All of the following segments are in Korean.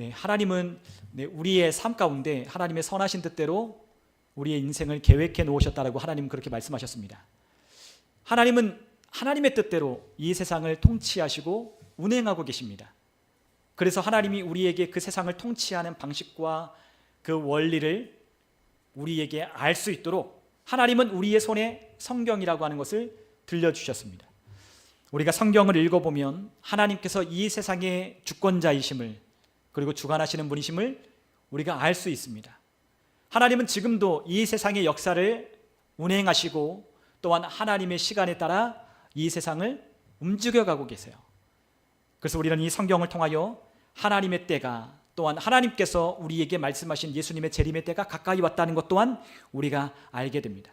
하나님은 우리의 삶 가운데 하나님의 선하신 뜻대로 우리의 인생을 계획해 놓으셨다라고 하나님은 그렇게 말씀하셨습니다. 하나님은 하나님의 뜻대로 이 세상을 통치하시고 운행하고 계십니다. 그래서 하나님이 우리에게 그 세상을 통치하는 방식과 그 원리를 우리에게 알 수 있도록 하나님은 우리의 손에 성경이라고 하는 것을 들려주셨습니다. 우리가 성경을 읽어보면 하나님께서 이 세상의 주권자이심을, 그리고 주관하시는 분이심을 우리가 알 수 있습니다. 하나님은 지금도 이 세상의 역사를 운행하시고 또한 하나님의 시간에 따라 이 세상을 움직여가고 계세요. 그래서 우리는 이 성경을 통하여 하나님의 때가, 또한 하나님께서 우리에게 말씀하신 예수님의 재림의 때가 가까이 왔다는 것 또한 우리가 알게 됩니다.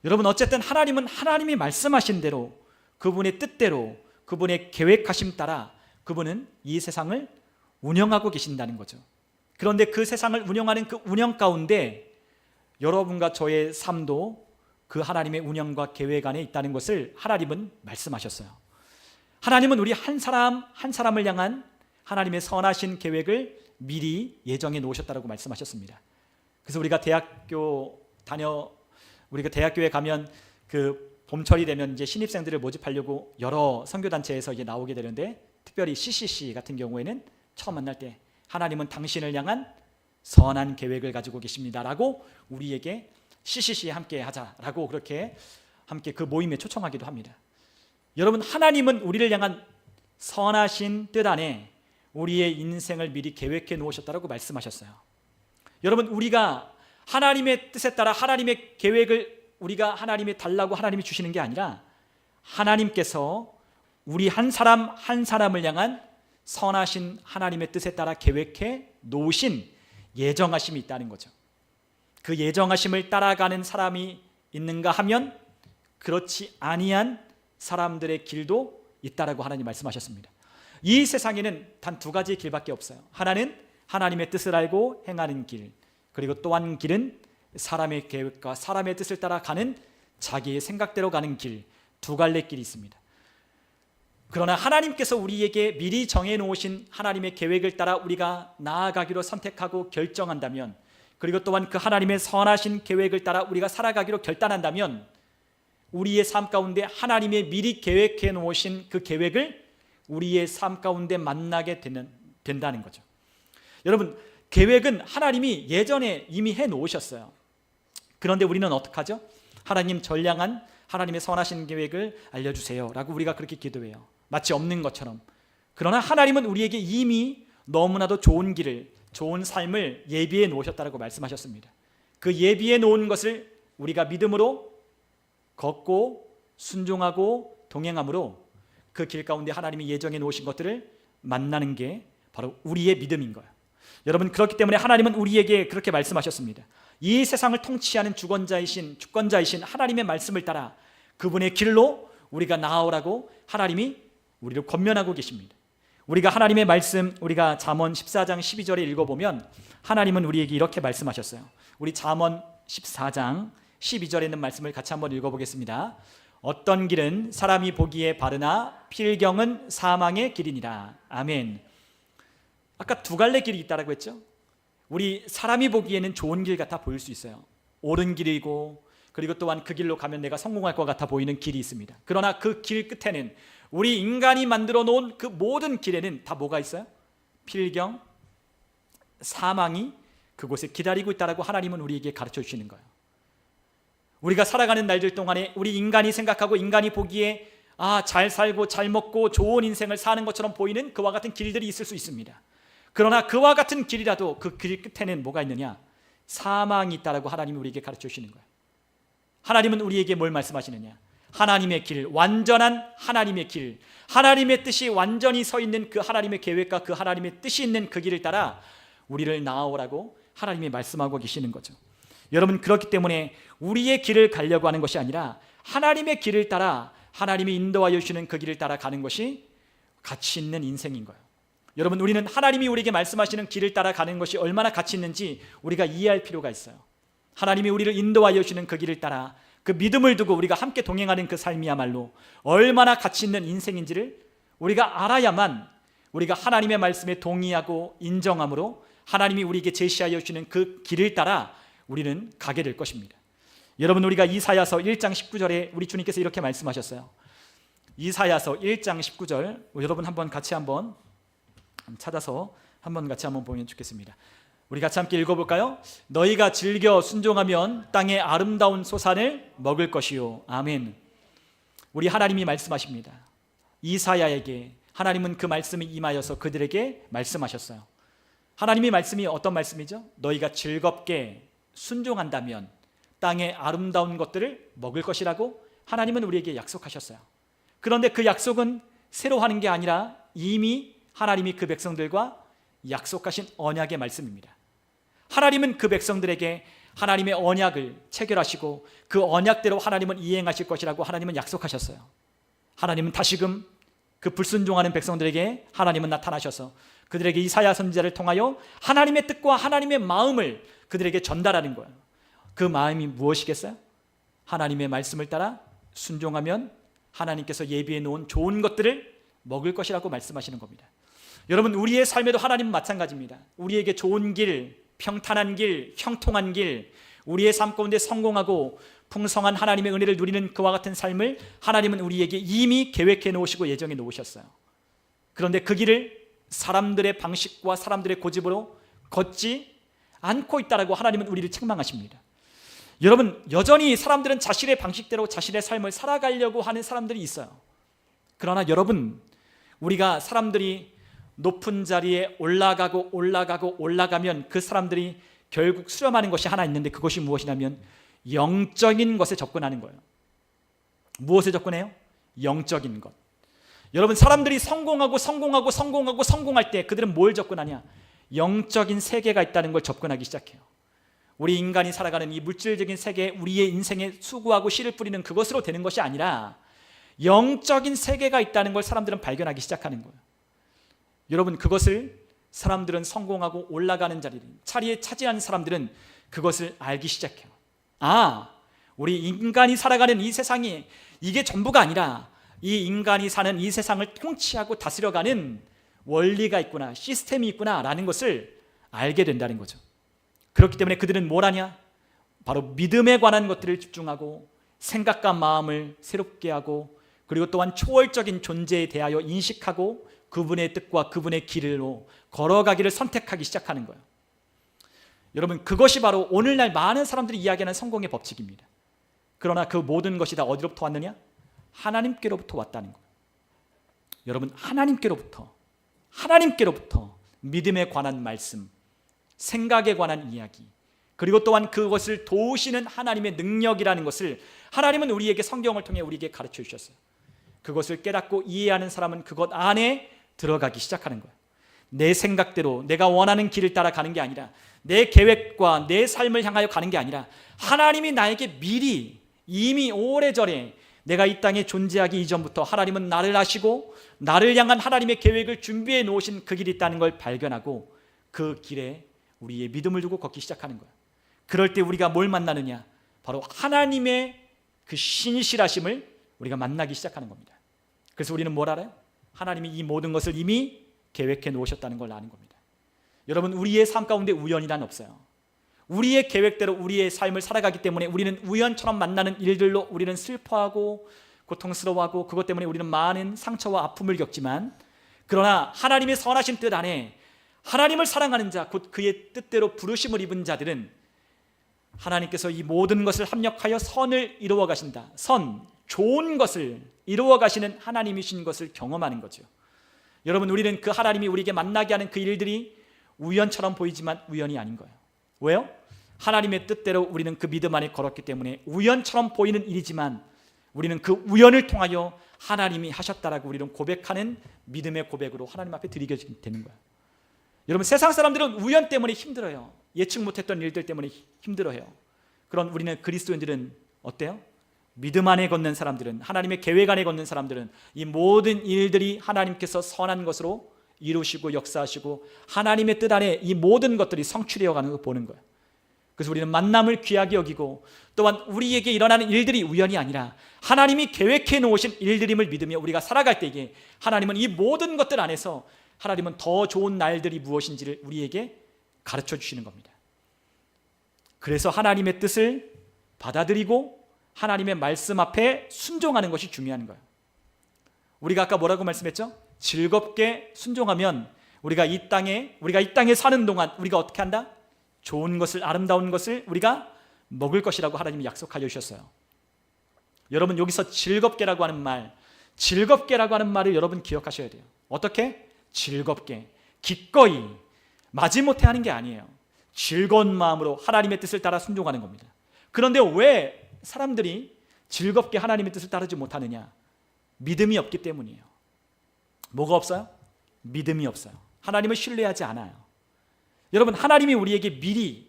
여러분, 어쨌든 하나님은 하나님이 말씀하신 대로, 그분의 뜻대로, 그분의 계획하심 따라 그분은 이 세상을 운영하고 계신다는 거죠. 그런데 그 세상을 운영하는 그 운영 가운데 여러분과 저의 삶도 그 하나님의 운영과 계획 안에 있다는 것을 하나님은 말씀하셨어요. 하나님은 우리 한 사람 한 사람을 향한 하나님의 선하신 계획을 미리 예정해 놓으셨다고 말씀하셨습니다. 그래서 우리가 대학교에 가면 그 봄철이 되면 이제 신입생들을 모집하려고 여러 선교단체에서 이제 나오게 되는데, 특별히 CCC 같은 경우에는 처음 만날 때 하나님은 당신을 향한 선한 계획을 가지고 계십니다라고 우리에게 CCC에 함께 하자라고 그렇게 함께 그 모임에 초청하기도 합니다. 여러분, 하나님은 우리를 향한 선하신 뜻 안에 우리의 인생을 미리 계획해 놓으셨다고 말씀하셨어요. 여러분, 우리가 하나님의 뜻에 따라 하나님의 계획을 우리가 하나님이 달라고 하나님이 주시는 게 아니라 하나님께서 우리 한 사람 한 사람을 향한 선하신 하나님의 뜻에 따라 계획해 놓으신 예정하심이 있다는 거죠. 그 예정하심을 따라가는 사람이 있는가 하면 그렇지 아니한 사람들의 길도 있다라고 하나님 말씀하셨습니다. 이 세상에는 단 두 가지의 길밖에 없어요. 하나는 하나님의 뜻을 알고 행하는 길, 그리고 또 한 길은 사람의 계획과 사람의 뜻을 따라 가는 자기의 생각대로 가는 길, 두 갈래 길이 있습니다. 그러나 하나님께서 우리에게 미리 정해놓으신 하나님의 계획을 따라 우리가 나아가기로 선택하고 결정한다면, 그리고 또한 그 하나님의 선하신 계획을 따라 우리가 살아가기로 결단한다면 우리의 삶 가운데 하나님의 미리 계획해 놓으신 그 계획을 우리의 삶 가운데 만나게 된다는 거죠. 여러분, 계획은 하나님이 예전에 이미 해 놓으셨어요. 그런데 우리는 어떡하죠? 하나님, 전량한 하나님의 선하신 계획을 알려주세요 라고 우리가 그렇게 기도해요. 마치 없는 것처럼. 그러나 하나님은 우리에게 이미 너무나도 좋은 길을, 좋은 삶을 예비해 놓으셨다고 말씀하셨습니다. 그 예비해 놓은 것을 우리가 믿음으로 걷고 순종하고 동행함으로 그 길 가운데 하나님이 예정해 놓으신 것들을 만나는 게 바로 우리의 믿음인 거예요. 여러분, 그렇기 때문에 하나님은 우리에게 그렇게 말씀하셨습니다. 이 세상을 통치하는 주권자이신 하나님의 말씀을 따라 그분의 길로 우리가 나아오라고 하나님이 우리를 권면하고 계십니다. 우리가 하나님의 말씀, 우리가 잠언 14장 12절에 읽어보면 하나님은 우리에게 이렇게 말씀하셨어요. 우리 잠언 14장 12절에 있는 말씀을 같이 한번 읽어보겠습니다. 어떤 길은 사람이 보기에 바르나 필경은 사망의 길이니라. 아멘. 아까 두 갈래 길이 있다고 했죠. 우리 사람이 보기에는 좋은 길 같아 보일 수 있어요. 옳은 길이고, 그리고 또한 그 길로 가면 내가 성공할 것 같아 보이는 길이 있습니다. 그러나 그 길 끝에는, 우리 인간이 만들어 놓은 그 모든 길에는 다 뭐가 있어요? 필경, 사망이 그곳에 기다리고 있다라고 하나님은 우리에게 가르쳐 주시는 거예요. 우리가 살아가는 날들 동안에 우리 인간이 생각하고 인간이 보기에 잘 살고 잘 먹고 좋은 인생을 사는 것처럼 보이는 그와 같은 길들이 있을 수 있습니다. 그러나 그와 같은 길이라도 그 길 끝에는 뭐가 있느냐? 사망이 있다라고 하나님이 우리에게 가르쳐 주시는 거예요. 하나님은 우리에게 뭘 말씀하시느냐? 하나님의 길, 완전한 하나님의 길, 하나님의 뜻이 완전히 서 있는 그 하나님의 계획과 그 하나님의 뜻이 있는 그 길을 따라 우리를 나아오라고 하나님이 말씀하고 계시는 거죠. 여러분, 그렇기 때문에 우리의 길을 가려고 하는 것이 아니라 하나님의 길을 따라 하나님이 인도하여 주시는 그 길을 따라 가는 것이 가치 있는 인생인 거예요. 여러분, 우리는 하나님이 우리에게 말씀하시는 길을 따라 가는 것이 얼마나 가치 있는지 우리가 이해할 필요가 있어요. 하나님이 우리를 인도하여 주시는 그 길을 따라 그 믿음을 두고 우리가 함께 동행하는 그 삶이야말로 얼마나 가치 있는 인생인지를 우리가 알아야만 우리가 하나님의 말씀에 동의하고 인정함으로 하나님이 우리에게 제시하여 주시는 그 길을 따라 우리는 가게 될 것입니다. 여러분, 우리가 이사야서 1장 19절에 우리 주님께서 이렇게 말씀하셨어요. 이사야서 1장 19절, 여러분 한번 같이 한번 찾아서 한번 같이 한번 보면 좋겠습니다. 우리 같이 함께 읽어볼까요? 너희가 즐겨 순종하면 땅의 아름다운 소산을 먹을 것이요. 아멘. 우리 하나님이 말씀하십니다. 이사야에게 하나님은 그 말씀이 임하여서 그들에게 말씀하셨어요. 하나님의 말씀이 어떤 말씀이죠? 너희가 즐겁게 순종한다면 땅의 아름다운 것들을 먹을 것이라고 하나님은 우리에게 약속하셨어요. 그런데 그 약속은 새로 하는 게 아니라 이미 하나님이 그 백성들과 약속하신 언약의 말씀입니다. 하나님은 그 백성들에게 하나님의 언약을 체결하시고 그 언약대로 하나님은 이행하실 것이라고 하나님은 약속하셨어요. 하나님은 다시금 그 불순종하는 백성들에게 하나님은 나타나셔서 그들에게 이사야 선지자를 통하여 하나님의 뜻과 하나님의 마음을 그들에게 전달하는 거예요. 그 마음이 무엇이겠어요? 하나님의 말씀을 따라 순종하면 하나님께서 예비해 놓은 좋은 것들을 먹을 것이라고 말씀하시는 겁니다. 여러분, 우리의 삶에도 하나님은 마찬가지입니다. 우리에게 좋은 길, 평탄한 길, 형통한 길, 우리의 삶 가운데 성공하고 풍성한 하나님의 은혜를 누리는 그와 같은 삶을 하나님은 우리에게 이미 계획해 놓으시고 예정해 놓으셨어요. 그런데 그 길을 사람들의 방식과 사람들의 고집으로 걷지 않고 있다라고 하나님은 우리를 책망하십니다. 여러분, 여전히 사람들은 자신의 방식대로 자신의 삶을 살아가려고 하는 사람들이 있어요. 그러나 여러분, 우리가 사람들이 높은 자리에 올라가면 그 사람들이 결국 수렴하는 것이 하나 있는데 그것이 무엇이냐면 영적인 것에 접근하는 거예요. 무엇에 접근해요? 영적인 것. 여러분, 사람들이 성공할 때 그들은 뭘 접근하냐? 영적인 세계가 있다는 걸 접근하기 시작해요. 우리 인간이 살아가는 이 물질적인 세계, 우리의 인생에 수고하고 씨를 뿌리는 그것으로 되는 것이 아니라 영적인 세계가 있다는 걸 사람들은 발견하기 시작하는 거예요. 여러분, 그것을 사람들은 성공하고 올라가는 자리에 차지하는 사람들은 그것을 알기 시작해요. 아, 우리 인간이 살아가는 이 세상이 이게 전부가 아니라 이 인간이 사는 이 세상을 통치하고 다스려가는 원리가 있구나, 시스템이 있구나라는 것을 알게 된다는 거죠. 그렇기 때문에 그들은 뭘 하냐? 바로 믿음에 관한 것들을 집중하고 생각과 마음을 새롭게 하고 그리고 또한 초월적인 존재에 대하여 인식하고 그분의 뜻과 그분의 길로 걸어가기를 선택하기 시작하는 거예요. 여러분, 그것이 바로 오늘날 많은 사람들이 이야기하는 성공의 법칙입니다. 그러나 그 모든 것이 다 어디로부터 왔느냐? 하나님께로부터 왔다는 거예요. 여러분, 하나님께로부터 믿음에 관한 말씀, 생각에 관한 이야기, 그리고 또한 그것을 도우시는 하나님의 능력이라는 것을 하나님은 우리에게 성경을 통해 우리에게 가르쳐 주셨어요. 그것을 깨닫고 이해하는 사람은 그것 안에 들어가기 시작하는 거예요. 내 생각대로 내가 원하는 길을 따라가는 게 아니라 내 계획과 내 삶을 향하여 가는 게 아니라 하나님이 나에게 미리 이미 오래전에 내가 이 땅에 존재하기 이전부터 하나님은 나를 아시고 나를 향한 하나님의 계획을 준비해 놓으신 그 길이 있다는 걸 발견하고 그 길에 우리의 믿음을 두고 걷기 시작하는 거예요. 그럴 때 우리가 뭘 만나느냐? 바로 하나님의 그 신실하심을 우리가 만나기 시작하는 겁니다. 그래서 우리는 뭘 알아요? 하나님이 이 모든 것을 이미 계획해 놓으셨다는 걸 아는 겁니다. 여러분, 우리의 삶 가운데 우연이란 없어요. 우리의 계획대로 우리의 삶을 살아가기 때문에 우리는 우연처럼 만나는 일들로 우리는 슬퍼하고 고통스러워하고 그것 때문에 우리는 많은 상처와 아픔을 겪지만, 그러나 하나님의 선하신 뜻 안에 하나님을 사랑하는 자, 곧 그의 뜻대로 부르심을 입은 자들은 하나님께서 이 모든 것을 합력하여 선을 이루어 가신다. 좋은 것을 이루어 가시는 하나님이신 것을 경험하는 거죠. 여러분, 우리는 그 하나님이 우리에게 만나게 하는 그 일들이 우연처럼 보이지만 우연이 아닌 거예요. 왜요? 하나님의 뜻대로 우리는 그 믿음 안에 걸었기 때문에 우연처럼 보이는 일이지만 우리는 그 우연을 통하여 하나님이 하셨다라고 우리는 고백하는 믿음의 고백으로 하나님 앞에 드리게 되는 거예요. 여러분, 세상 사람들은 우연 때문에 힘들어요. 예측 못했던 일들 때문에 힘들어해요. 그런 우리는 그리스도인들은 어때요? 믿음 안에 걷는 사람들은, 하나님의 계획 안에 걷는 사람들은 이 모든 일들이 하나님께서 선한 것으로 이루시고 역사하시고 하나님의 뜻 안에 이 모든 것들이 성취되어 가는 걸 보는 거예요. 그래서 우리는 만남을 귀하게 여기고 또한 우리에게 일어나는 일들이 우연이 아니라 하나님이 계획해 놓으신 일들임을 믿으며 우리가 살아갈 때에 하나님은 이 모든 것들 안에서 하나님은 더 좋은 날들이 무엇인지를 우리에게 가르쳐 주시는 겁니다. 그래서 하나님의 뜻을 받아들이고 하나님의 말씀 앞에 순종하는 것이 중요한 거예요. 우리가 아까 뭐라고 말씀했죠? 즐겁게 순종하면 우리가 이 땅에 사는 동안 우리가 어떻게 한다? 좋은 것을, 아름다운 것을 우리가 먹을 것이라고 하나님이 약속하여 주셨어요. 여러분, 여기서 즐겁게라고 하는 말을 여러분 기억하셔야 돼요. 어떻게? 즐겁게, 기꺼이, 마지못해 하는 게 아니에요. 즐거운 마음으로 하나님의 뜻을 따라 순종하는 겁니다. 그런데 왜 사람들이 즐겁게 하나님의 뜻을 따르지 못하느냐? 믿음이 없기 때문이에요. 뭐가 없어요? 믿음이 없어요. 하나님을 신뢰하지 않아요. 여러분, 하나님이 우리에게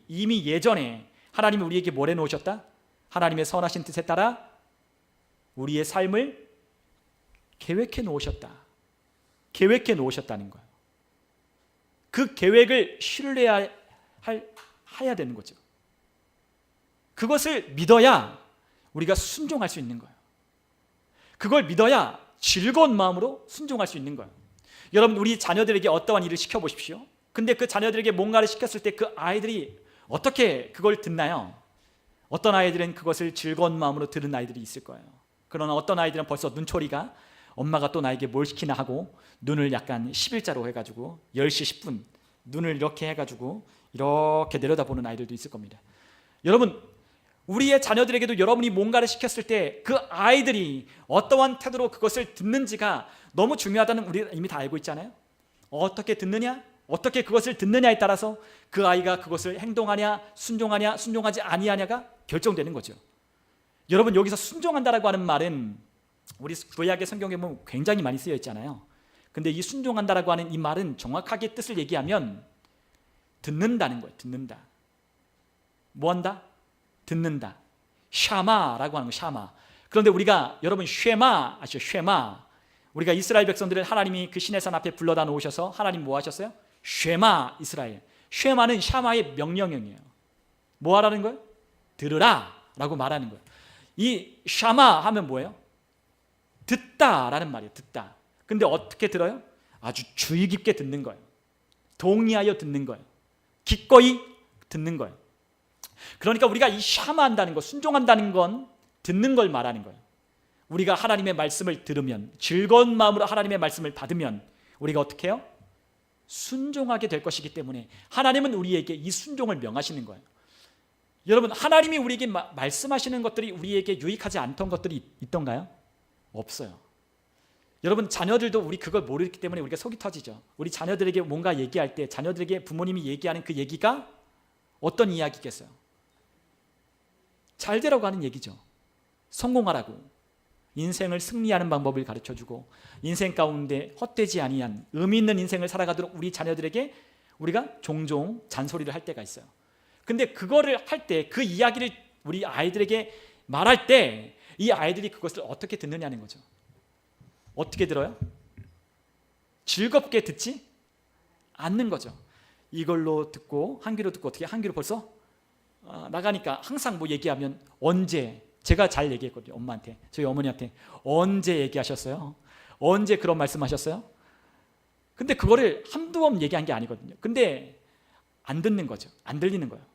이미 예전에 하나님이 우리에게 뭘 해놓으셨다? 하나님의 선하신 뜻에 따라 우리의 삶을 계획해 놓으셨다는 거예요. 그 계획을 신뢰해야 되는 거죠. 그것을 믿어야 우리가 순종할 수 있는 거예요. 그걸 믿어야 즐거운 마음으로 순종할 수 있는 거예요. 여러분, 우리 자녀들에게 어떠한 일을 시켜보십시오. 근데 그 자녀들에게 뭔가를 시켰을 때 그 아이들이 어떻게 그걸 듣나요? 어떤 아이들은 그것을 즐거운 마음으로 들은 아이들이 있을 거예요. 그러나 어떤 아이들은 벌써 눈초리가 엄마가 또 나에게 뭘 시키나 하고 눈을 약간 11자로 해가지고 10시 10분 눈을 이렇게 해가지고 이렇게 내려다보는 아이들도 있을 겁니다. 여러분, 우리의 자녀들에게도 여러분이 뭔가를 시켰을 때 그 아이들이 어떠한 태도로 그것을 듣는지가 너무 중요하다는 우리가 이미 다 알고 있잖아요. 어떻게 듣느냐, 어떻게 그것을 듣느냐에 따라서 그 아이가 그것을 행동하냐, 순종하냐, 순종하지 아니하냐가 결정되는 거죠. 여러분, 여기서 순종한다라고 하는 말은 우리 구약의 성경에 보면 굉장히 많이 쓰여 있잖아요. 근데 이 순종한다라고 하는 이 말은 정확하게 뜻을 얘기하면 듣는다는 거예요. 듣는다. 뭐 한다? 듣는다. 샤마라고 하는 거, 샤마. 그런데 우리가, 여러분, 쉐마 아시죠? 쉐마. 우리가 이스라엘 백성들을 하나님이 그 시내산 앞에 불러다 놓으셔서 하나님 뭐 하셨어요? 쉐마 이스라엘. 쉐마는 샤마의 명령형이에요. 뭐 하라는 거예요? 들으라 라고 말하는 거예요. 이 샤마 하면 뭐예요? 듣다라는 말이에요. 듣다. 근데 어떻게 들어요? 아주 주의 깊게 듣는 거예요. 동의하여 듣는 거예요. 기꺼이 듣는 거예요. 그러니까 우리가 이 샤마한다는 것, 순종한다는 건 듣는 걸 말하는 거예요. 우리가 하나님의 말씀을 들으면, 즐거운 마음으로 하나님의 말씀을 받으면 우리가 어떻게 해요? 순종하게 될 것이기 때문에 하나님은 우리에게 이 순종을 명하시는 거예요. 여러분, 하나님이 우리에게 말씀하시는 것들이 우리에게 유익하지 않던 것들이 있던가요? 없어요. 여러분, 자녀들도 우리 그걸 모르기 때문에 우리가 속이 터지죠. 우리 자녀들에게 뭔가 얘기할 때 자녀들에게 부모님이 얘기하는 그 얘기가 어떤 이야기겠어요? 잘 되라고 하는 얘기죠. 성공하라고, 인생을 승리하는 방법을 가르쳐주고 인생 가운데 헛되지 아니한 의미 있는 인생을 살아가도록 우리 자녀들에게 우리가 종종 잔소리를 할 때가 있어요. 근데 그거를 할 때, 그 이야기를 우리 아이들에게 말할 때 이 아이들이 그것을 어떻게 듣느냐는 거죠. 어떻게 들어요? 즐겁게 듣지 않는 거죠. 이걸로 듣고 한 귀로 듣고 어떻게 한 귀로 벌써 나가니까 항상 뭐 얘기하면 언제, 제가 잘 얘기했거든요. 엄마한테, 저희 어머니한테 언제 얘기하셨어요? 언제 그런 말씀하셨어요? 근데 그거를 한두 번 얘기한 게 아니거든요. 근데 안 듣는 거죠. 안 들리는 거예요.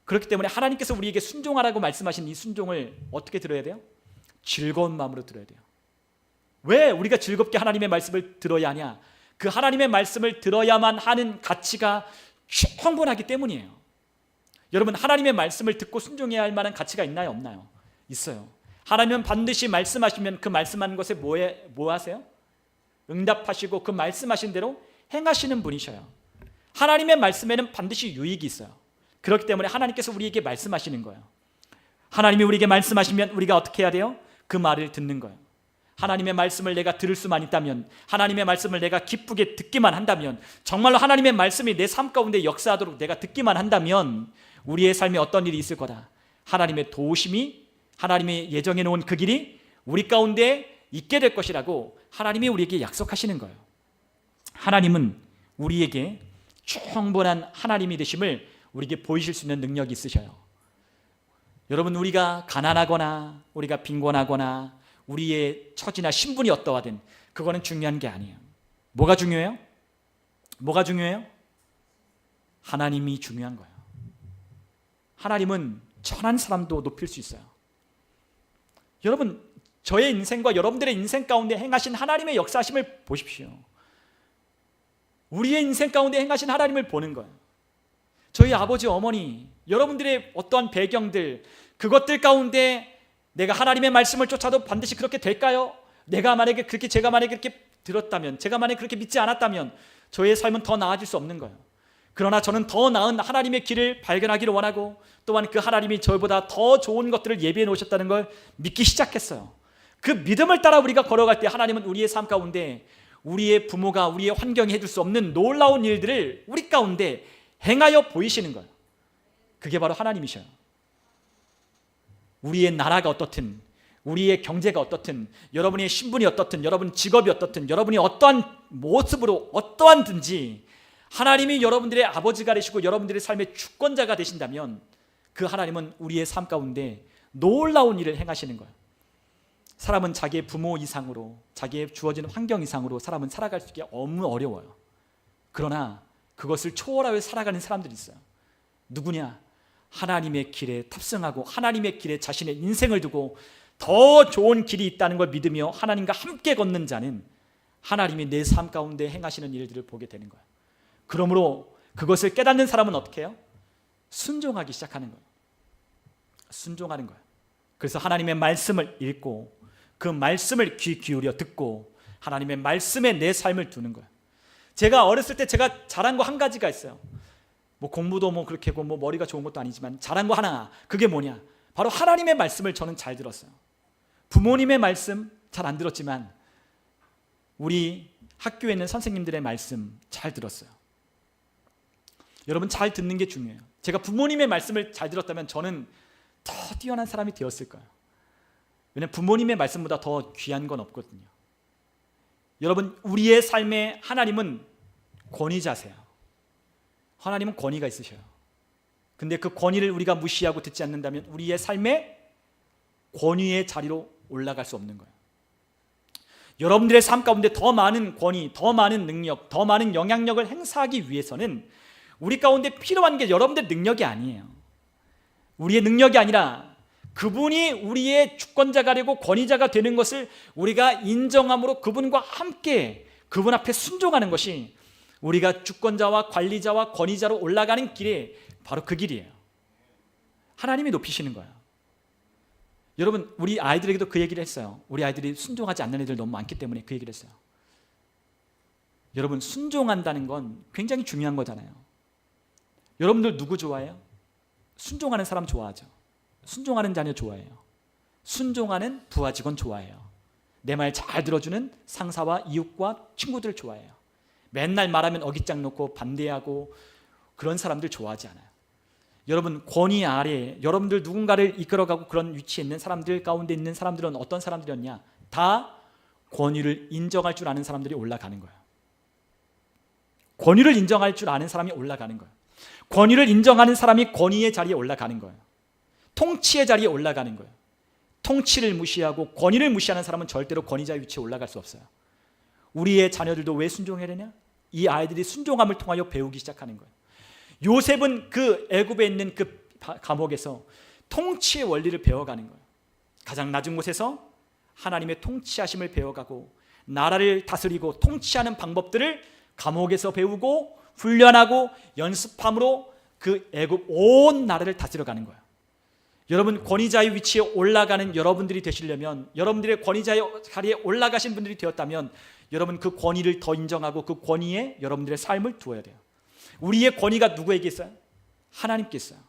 그렇기 때문에 하나님께서 우리에게 순종하라고 말씀하신 이 순종을 어떻게 들어야 돼요? 즐거운 마음으로 들어야 돼요. 왜 우리가 즐겁게 하나님의 말씀을 들어야 하냐? 그 하나님의 말씀을 들어야만 하는 가치가 충분하기 때문이에요. 여러분, 하나님의 말씀을 듣고 순종해야 할 만한 가치가 있나요? 없나요? 있어요. 하나님은 반드시 말씀하시면 그 말씀하는 것에 뭐 하세요? 응답하시고 그 말씀하신 대로 행하시는 분이셔요. 하나님의 말씀에는 반드시 유익이 있어요. 그렇기 때문에 하나님께서 우리에게 말씀하시는 거예요. 하나님이 우리에게 말씀하시면 우리가 어떻게 해야 돼요? 그 말을 듣는 거예요. 하나님의 말씀을 내가 들을 수만 있다면, 하나님의 말씀을 내가 기쁘게 듣기만 한다면, 정말로 하나님의 말씀이 내 삶 가운데 역사하도록 내가 듣기만 한다면 우리의 삶에 어떤 일이 있을 거다. 하나님의 도우심이, 하나님의 예정해 놓은 그 길이 우리 가운데 있게 될 것이라고 하나님이 우리에게 약속하시는 거예요. 하나님은 우리에게 충분한 하나님이 되심을 우리에게 보이실 수 있는 능력이 있으셔요. 여러분, 우리가 가난하거나 우리가 빈곤하거나 우리의 처지나 신분이 어떠하든 그거는 중요한 게 아니에요. 뭐가 중요해요? 뭐가 중요해요? 하나님이 중요한 거예요. 하나님은 천한 사람도 높일 수 있어요. 여러분, 저의 인생과 여러분들의 인생 가운데 행하신 하나님의 역사하심을 보십시오. 우리의 인생 가운데 행하신 하나님을 보는 거예요. 저희 아버지, 어머니, 여러분들의 어떠한 배경들, 그것들 가운데 내가 하나님의 말씀을 쫓아도 반드시 그렇게 될까요? 제가 만약에 그렇게 들었다면, 제가 만약에 그렇게 믿지 않았다면 저의 삶은 더 나아질 수 없는 거예요. 그러나 저는 더 나은 하나님의 길을 발견하기를 원하고, 또한 그 하나님이 저보다 더 좋은 것들을 예비해 놓으셨다는 걸 믿기 시작했어요. 그 믿음을 따라 우리가 걸어갈 때 하나님은 우리의 삶 가운데 우리의 부모가, 우리의 환경이 해줄 수 없는 놀라운 일들을 우리 가운데 행하여 보이시는 거예요. 그게 바로 하나님이셔요. 우리의 나라가 어떻든, 우리의 경제가 어떻든, 여러분의 신분이 어떻든, 여러분 직업이 어떻든, 여러분이 어떠한 모습으로 어떠한든지 하나님이 여러분들의 아버지가 되시고 여러분들의 삶의 주권자가 되신다면 그 하나님은 우리의 삶 가운데 놀라운 일을 행하시는 거예요. 사람은 자기의 부모 이상으로, 자기의 주어진 환경 이상으로 사람은 살아갈 수 있게 너무 어려워요. 그러나 그것을 초월하여 살아가는 사람들이 있어요. 누구냐? 하나님의 길에 탑승하고 하나님의 길에 자신의 인생을 두고 더 좋은 길이 있다는 걸 믿으며 하나님과 함께 걷는 자는 하나님이 내 삶 가운데 행하시는 일들을 보게 되는 거예요. 그러므로 그것을 깨닫는 사람은 어떻게 해요? 순종하기 시작하는 거예요. 순종하는 거예요. 그래서 하나님의 말씀을 읽고 그 말씀을 귀 기울여 듣고 하나님의 말씀에 내 삶을 두는 거예요. 제가 어렸을 때 제가 잘한 거 한 가지가 있어요. 뭐 공부도 뭐 그렇게 하고 뭐 머리가 좋은 것도 아니지만 잘한 거 하나, 그게 뭐냐? 바로 하나님의 말씀을 저는 잘 들었어요. 부모님의 말씀 잘 안 들었지만 우리 학교에 있는 선생님들의 말씀 잘 들었어요. 여러분, 잘 듣는 게 중요해요. 제가 부모님의 말씀을 잘 들었다면 저는 더 뛰어난 사람이 되었을 거예요. 왜냐하면 부모님의 말씀보다 더 귀한 건 없거든요. 여러분, 우리의 삶에 하나님은 권위자세요. 하나님은 권위가 있으셔요. 근데 그 권위를 우리가 무시하고 듣지 않는다면 우리의 삶에 권위의 자리로 올라갈 수 없는 거예요. 여러분들의 삶 가운데 더 많은 권위, 더 많은 능력, 더 많은 영향력을 행사하기 위해서는 우리 가운데 필요한 게 여러분들의 능력이 아니에요. 우리의 능력이 아니라 그분이 우리의 주권자가 되고 권위자가 되는 것을 우리가 인정함으로 그분과 함께 그분 앞에 순종하는 것이 우리가 주권자와 관리자와 권위자로 올라가는 길에 바로 그 길이에요. 하나님이 높이시는 거예요. 여러분, 우리 아이들에게도 그 얘기를 했어요. 우리 아이들이 순종하지 않는 애들 너무 많기 때문에 그 얘기를 했어요. 여러분, 순종한다는 건 굉장히 중요한 거잖아요. 여러분들 누구 좋아해요? 순종하는 사람 좋아하죠. 순종하는 자녀 좋아해요. 순종하는 부하 직원 좋아해요. 내 말 잘 들어주는 상사와 이웃과 친구들 좋아해요. 맨날 말하면 어깃장 놓고 반대하고 그런 사람들 좋아하지 않아요. 여러분, 권위 아래 여러분들 누군가를 이끌어가고 그런 위치에 있는 사람들 가운데 있는 사람들은 어떤 사람들이었냐? 다 권위를 인정할 줄 아는 사람들이 올라가는 거예요. 권위를 인정할 줄 아는 사람이 올라가는 거예요. 권위를 인정하는 사람이 권위의 자리에 올라가는 거예요. 통치의 자리에 올라가는 거예요. 통치를 무시하고 권위를 무시하는 사람은 절대로 권위자의 위치에 올라갈 수 없어요. 우리의 자녀들도 왜 순종해야 되냐? 이 아이들이 순종함을 통하여 배우기 시작하는 거예요. 요셉은 그 애굽에 있는 그 감옥에서 통치의 원리를 배워가는 거예요. 가장 낮은 곳에서 하나님의 통치하심을 배워가고 나라를 다스리고 통치하는 방법들을 감옥에서 배우고 훈련하고 연습함으로 그 애굽 온 나라를 다스려가는 거예요. 여러분, 권위자의 위치에 올라가는 여러분들이 되시려면, 여러분들의 권위자의 자리에 올라가신 분들이 되었다면 여러분 그 권위를 더 인정하고 그 권위에 여러분들의 삶을 두어야 돼요. 우리의 권위가 누구에게 있어요? 하나님께 있어요.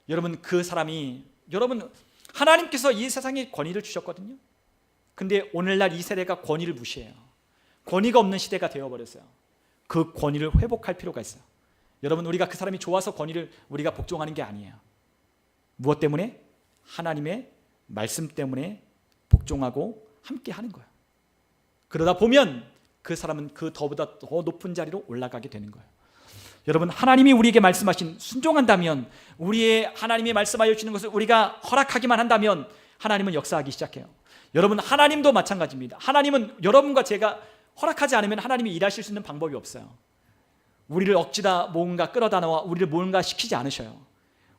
여러분, 그 사람이, 여러분, 하나님께서 이 세상에 권위를 주셨거든요. 근데 오늘날 이 세대가 권위를 무시해요. 권위가 없는 시대가 되어버렸어요. 그 권위를 회복할 필요가 있어요. 여러분, 우리가 그 사람이 좋아서 권위를 우리가 복종하는 게 아니에요. 무엇 때문에? 하나님의 말씀 때문에 복종하고 함께 하는 거예요. 그러다 보면 그 사람은 그 더보다 더 높은 자리로 올라가게 되는 거예요. 여러분, 하나님이 우리에게 말씀하신 순종한다면, 우리의 하나님이 말씀하여 주시는 것을 우리가 허락하기만 한다면 하나님은 역사하기 시작해요. 여러분, 하나님도 마찬가지입니다. 하나님은 여러분과 제가 허락하지 않으면 하나님이 일하실 수 있는 방법이 없어요. 우리를 억지다 뭔가 끌어다 놓아 우리를 뭔가 시키지 않으셔요.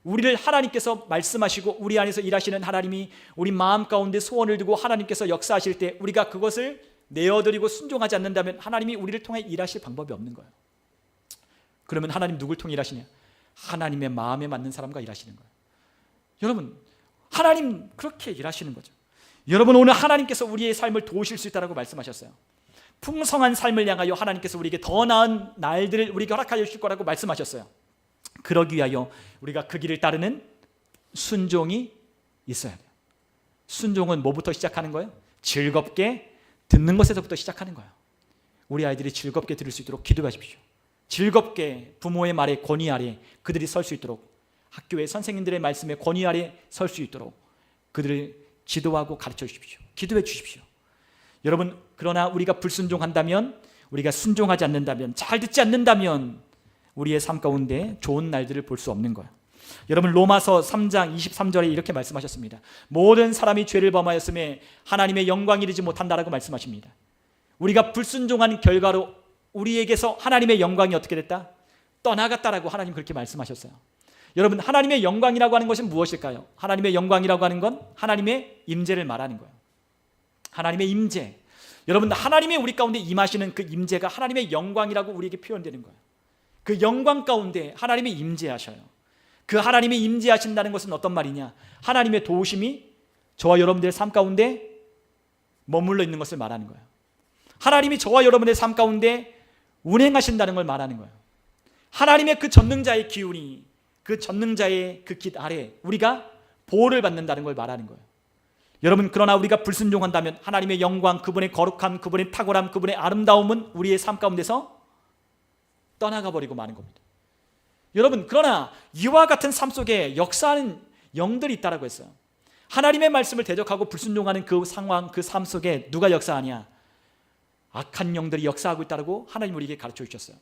우리를 하나님께서 말씀하시고 우리 안에서 일하시는 하나님이 우리 마음 가운데 소원을 두고 하나님께서 역사하실 때 우리가 그것을 내어드리고 순종하지 않는다면 하나님이 우리를 통해 일하실 방법이 없는 거예요. 그러면 하나님 누굴 통해 일하시냐? 하나님의 마음에 맞는 사람과 일하시는 거예요. 여러분, 하나님 그렇게 일하시는 거죠. 여러분, 오늘 하나님께서 우리의 삶을 도우실 수 있다고 말씀하셨어요. 풍성한 삶을 향하여 하나님께서 우리에게 더 나은 날들을 우리에게 허락하여 주실 거라고 말씀하셨어요. 그러기 위하여 우리가 그 길을 따르는 순종이 있어야 돼요. 순종은 뭐부터 시작하는 거예요? 즐겁게 듣는 것에서부터 시작하는 거예요. 우리 아이들이 즐겁게 들을 수 있도록 기도하십시오. 즐겁게 부모의 말에 권위 아래 그들이 설 수 있도록, 학교의 선생님들의 말씀에 권위 아래 설 수 있도록 그들을 지도하고 가르쳐 주십시오. 기도해 주십시오. 여러분, 그러나 우리가 불순종한다면, 우리가 순종하지 않는다면, 잘 듣지 않는다면 우리의 삶 가운데 좋은 날들을 볼 수 없는 거예요. 여러분, 로마서 3장 23절에 이렇게 말씀하셨습니다. 모든 사람이 죄를 범하였음에 하나님의 영광이 이르지 못한다라고 말씀하십니다. 우리가 불순종한 결과로 우리에게서 하나님의 영광이 어떻게 됐다? 떠나갔다라고 하나님 그렇게 말씀하셨어요. 여러분, 하나님의 영광이라고 하는 것은 무엇일까요? 하나님의 영광이라고 하는 건 하나님의 임재를 말하는 거예요. 하나님의 임재. 여러분, 하나님의 우리 가운데 임하시는 그 임재가 하나님의 영광이라고 우리에게 표현되는 거예요. 그 영광 가운데 하나님이 임재하셔요. 그 하나님이 임재하신다는 것은 어떤 말이냐? 하나님의 도우심이 저와 여러분들의 삶 가운데 머물러 있는 것을 말하는 거예요. 하나님이 저와 여러분의 삶 가운데 운행하신다는 걸 말하는 거예요. 하나님의 그 전능자의 기운이, 그 전능자의 그 깃 아래 우리가 보호를 받는다는 걸 말하는 거예요. 여러분, 그러나 우리가 불순종한다면 하나님의 영광, 그분의 거룩함, 그분의 탁월함, 그분의 아름다움은 우리의 삶 가운데서 떠나가 버리고 마는 겁니다. 여러분, 그러나 이와 같은 삶 속에 역사하는 영들이 있다라고 했어요. 하나님의 말씀을 대적하고 불순종하는 그 상황, 그 삶 속에 누가 역사하냐? 악한 영들이 역사하고 있다고 하나님 우리에게 가르쳐 주셨어요.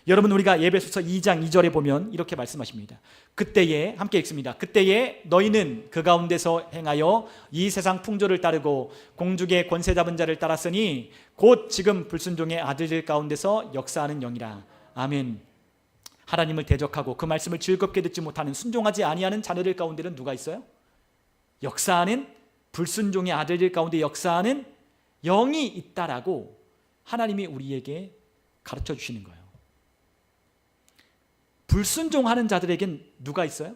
여러분, 우리가 에베소서 2장 2절에 보면 이렇게 말씀하십니다. 그때에, 함께 읽습니다. 그때에 너희는 그 가운데서 행하여 이 세상 풍조를 따르고 공중의 권세 잡은 자를 따랐으니 곧 지금 불순종의 아들들 가운데서 역사하는 영이라. 아멘. 하나님을 대적하고 그 말씀을 즐겁게 듣지 못하는, 순종하지 아니하는 자녀들 가운데는 누가 있어요? 역사하는, 불순종의 아들들 가운데 역사하는 영이 있다라고 하나님이 우리에게 가르쳐 주시는 거예요. 불순종하는 자들에겐 누가 있어요?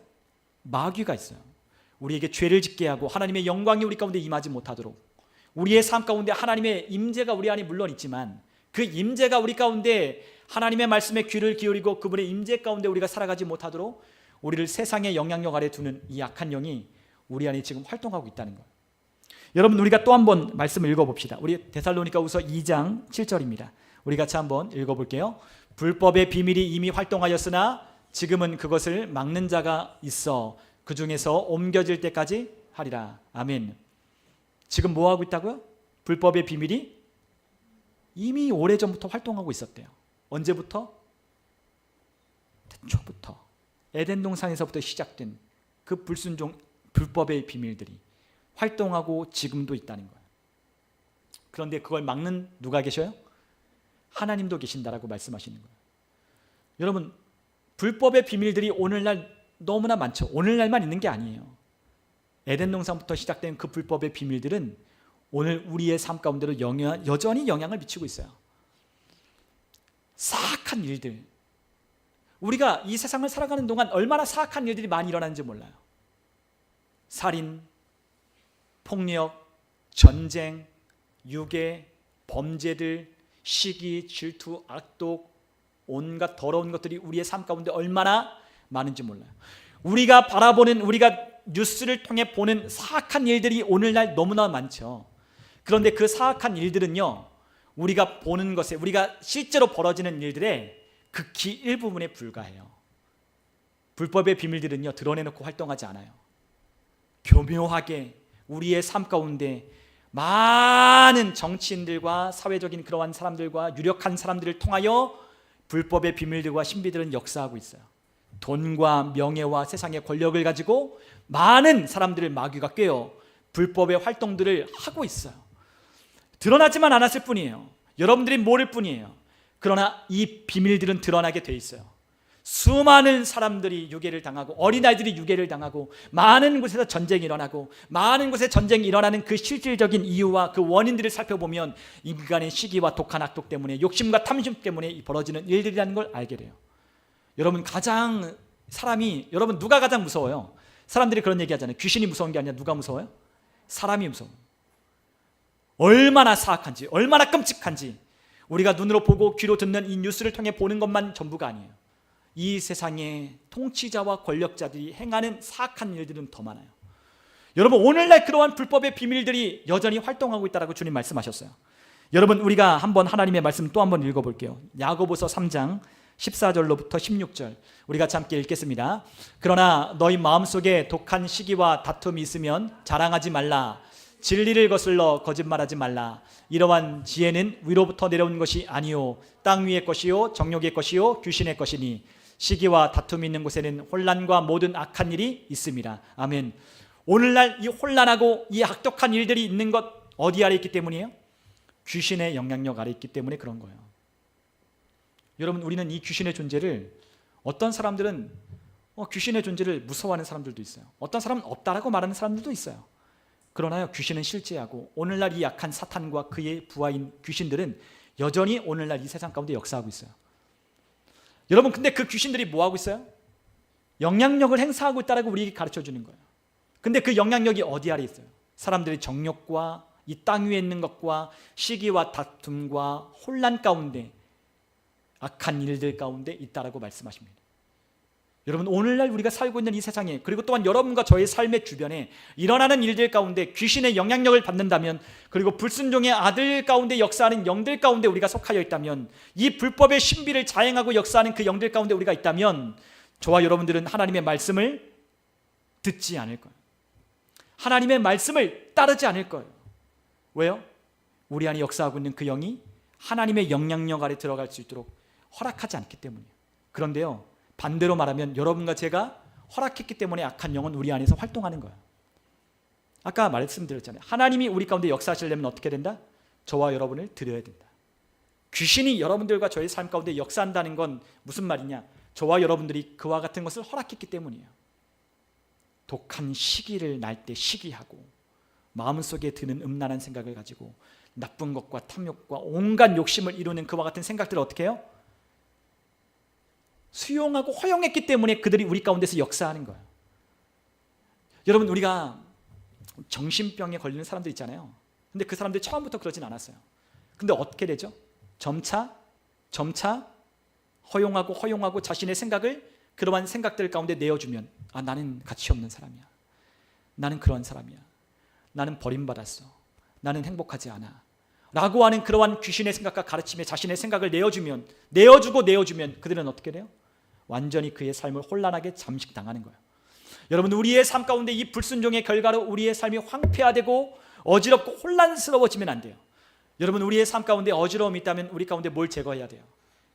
마귀가 있어요. 우리에게 죄를 짓게 하고 하나님의 영광이 우리 가운데 임하지 못하도록, 우리의 삶 가운데 하나님의 임재가 우리 안에 물론 있지만 그 임재가 우리 가운데 하나님의 말씀에 귀를 기울이고 그분의 임재 가운데 우리가 살아가지 못하도록 우리를 세상의 영향력 아래 두는 이 악한 영이 우리 안에 지금 활동하고 있다는 거예요. 여러분, 우리가 또 한번 말씀을 읽어봅시다. 우리 데살로니가후서 2장 7절입니다. 우리 같이 한번 읽어볼게요. 불법의 비밀이 이미 활동하였으나 지금은 그것을 막는 자가 있어 그 중에서 옮겨질 때까지 하리라. 아멘. 지금 뭐 하고 있다고요? 불법의 비밀이 이미 오래전부터 활동하고 있었대요. 언제부터? 태초부터. 에덴 동산에서부터 시작된 그 불순종, 불법의 비밀들이 활동하고 지금도 있다는 거예요. 그런데 그걸 막는 누가 계셔요? 하나님도 계신다라고 말씀하시는 거예요. 여러분, 불법의 비밀들이 오늘날 너무나 많죠. 오늘날만 있는 게 아니에요. 에덴 동산부터 시작된 그 불법의 비밀들은 오늘 우리의 삶 가운데로 여전히 영향을 미치고 있어요. 사악한 일들, 우리가 이 세상을 살아가는 동안 얼마나 사악한 일들이 많이 일어나는지 몰라요. 살인, 폭력, 전쟁, 유괴, 범죄들, 시기, 질투, 악독, 온갖 더러운 것들이 우리의 삶 가운데 얼마나 많은지 몰라요. 우리가 바라보는, 우리가 뉴스를 통해 보는 사악한 일들이 오늘날 너무나 많죠. 그런데 그 사악한 일들은요, 우리가 보는 것에, 우리가 실제로 벌어지는 일들의 극히 일부분에 불과해요. 불법의 비밀들은요, 드러내놓고 활동하지 않아요. 교묘하게 우리의 삶 가운데 많은 정치인들과 사회적인 그러한 사람들과 유력한 사람들을 통하여 불법의 비밀들과 신비들은 역사하고 있어요. 돈과 명예와 세상의 권력을 가지고 많은 사람들을 마귀가 꿰어 불법의 활동들을 하고 있어요. 드러나지만 않았을 뿐이에요. 여러분들이 모를 뿐이에요. 그러나 이 비밀들은 드러나게 돼 있어요. 수많은 사람들이 유괴를 당하고 어린아이들이 유괴를 당하고 많은 곳에서 전쟁이 일어나고 많은 곳에 전쟁이 일어나는 그 실질적인 이유와 그 원인들을 살펴보면 인간의 시기와 독한 악독 때문에 욕심과 탐심 때문에 벌어지는 일들이라는 걸 알게 돼요. 여러분 여러분 누가 가장 무서워요? 사람들이 그런 얘기 하잖아요. 귀신이 무서운 게 아니라 누가 무서워요? 사람이 무서워요. 얼마나 사악한지 얼마나 끔찍한지 우리가 눈으로 보고 귀로 듣는 이 뉴스를 통해 보는 것만 전부가 아니에요. 이 세상의 통치자와 권력자들이 행하는 사악한 일들은 더 많아요. 여러분 오늘날 그러한 불법의 비밀들이 여전히 활동하고 있다고 주님 말씀하셨어요. 여러분 우리가 한번 하나님의 말씀 또 한번 읽어볼게요. 야고보서 3장 14절로부터 16절 우리가 함께 읽겠습니다. 그러나 너희 마음속에 독한 시기와 다툼이 있으면 자랑하지 말라. 진리를 거슬러 거짓말하지 말라. 이러한 지혜는 위로부터 내려온 것이 아니요 땅 위의 것이요 정욕의 것이요 귀신의 것이니 시기와 다툼이 있는 곳에는 혼란과 모든 악한 일이 있습니다. 아멘. 오늘날 이 혼란하고 이 악독한 일들이 있는 것 어디 아래 있기 때문이에요? 귀신의 영향력 아래 있기 때문에 그런 거예요. 여러분 우리는 이 귀신의 존재를 어떤 사람들은 귀신의 존재를 무서워하는 사람들도 있어요. 어떤 사람은 없다라고 말하는 사람들도 있어요. 그러나요 귀신은 실제하고 오늘날 이 약한 사탄과 그의 부하인 귀신들은 여전히 오늘날 이 세상 가운데 역사하고 있어요. 여러분 근데 그 귀신들이 뭐하고 있어요? 영향력을 행사하고 있다고 우리에게 가르쳐주는 거예요. 근데 그 영향력이 어디 아래 있어요? 사람들의 정욕과 이 땅 위에 있는 것과 시기와 다툼과 혼란 가운데 악한 일들 가운데 있다라고 말씀하십니다. 여러분 오늘날 우리가 살고 있는 이 세상에 그리고 또한 여러분과 저의 삶의 주변에 일어나는 일들 가운데 귀신의 영향력을 받는다면 그리고 불순종의 아들 가운데 역사하는 영들 가운데 우리가 속하여 있다면 이 불법의 신비를 자행하고 역사하는 그 영들 가운데 우리가 있다면 저와 여러분들은 하나님의 말씀을 듣지 않을 거예요. 하나님의 말씀을 따르지 않을 거예요. 왜요? 우리 안에 역사하고 있는 그 영이 하나님의 영향력 아래 들어갈 수 있도록 허락하지 않기 때문이에요. 그런데요 반대로 말하면 여러분과 제가 허락했기 때문에 악한 영은 우리 안에서 활동하는 거예요. 아까 말씀드렸잖아요. 하나님이 우리 가운데 역사하시려면 어떻게 된다? 저와 여러분을 드려야 된다. 귀신이 여러분들과 저의 삶 가운데 역사한다는 건 무슨 말이냐? 저와 여러분들이 그와 같은 것을 허락했기 때문이에요. 독한 시기를 날 때 시기하고 마음속에 드는 음란한 생각을 가지고 나쁜 것과 탐욕과 온갖 욕심을 이루는 그와 같은 생각들을 어떻게 해요? 수용하고 허용했기 때문에 그들이 우리 가운데서 역사하는 거예요. 여러분 우리가 정신병에 걸리는 사람들 있잖아요. 근데 그 사람들이 처음부터 그러진 않았어요. 근데 어떻게 되죠? 점차 허용하고 자신의 생각을 그러한 생각들 가운데 내어주면 나는 가치 없는 사람이야. 나는 그런 사람이야. 나는 버림받았어. 나는 행복하지 않아. 라고 하는 그러한 귀신의 생각과 가르침에 자신의 생각을 내어주면 그들은 어떻게 돼요? 완전히 그의 삶을 혼란하게 잠식당하는 거예요. 여러분 우리의 삶 가운데 이 불순종의 결과로 우리의 삶이 황폐화되고 어지럽고 혼란스러워지면 안 돼요. 여러분 우리의 삶 가운데 어지러움이 있다면 우리 가운데 뭘 제거해야 돼요?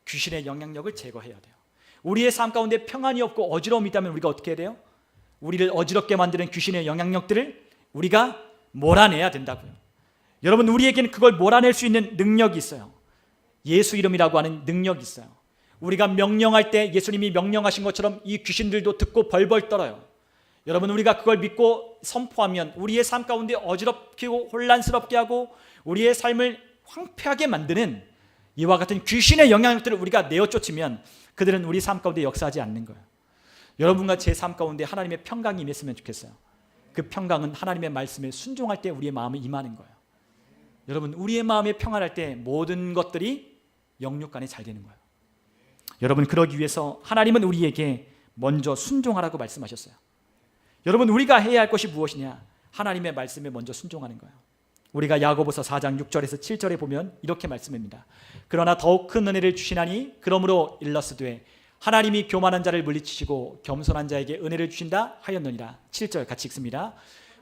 귀신의 영향력을 제거해야 돼요. 우리의 삶 가운데 평안이 없고 어지러움이 있다면 우리가 어떻게 해야 돼요? 우리를 어지럽게 만드는 귀신의 영향력들을 우리가 몰아내야 된다고요. 여러분 우리에게는 그걸 몰아낼 수 있는 능력이 있어요. 예수 이름이라고 하는 능력이 있어요. 우리가 명령할 때 예수님이 명령하신 것처럼 이 귀신들도 듣고 벌벌 떨어요. 여러분 우리가 그걸 믿고 선포하면 우리의 삶 가운데 어지럽게 혼란스럽게 하고 우리의 삶을 황폐하게 만드는 이와 같은 귀신의 영향력들을 우리가 내어쫓으면 그들은 우리 삶 가운데 역사하지 않는 거예요. 여러분과 제 삶 가운데 하나님의 평강이 임했으면 좋겠어요. 그 평강은 하나님의 말씀에 순종할 때 우리의 마음에 임하는 거예요. 여러분 우리의 마음에 평안할 때 모든 것들이 영육간에 잘 되는 거예요. 여러분 그러기 위해서 하나님은 우리에게 먼저 순종하라고 말씀하셨어요. 여러분 우리가 해야 할 것이 무엇이냐? 하나님의 말씀에 먼저 순종하는 거예요. 우리가 야고보서 4장 6절에서 7절에 보면 이렇게 말씀합니다. 그러나 더욱 큰 은혜를 주시나니 그러므로 일러스되 하나님이 교만한 자를 물리치시고 겸손한 자에게 은혜를 주신다 하였느니라. 7절 같이 읽습니다.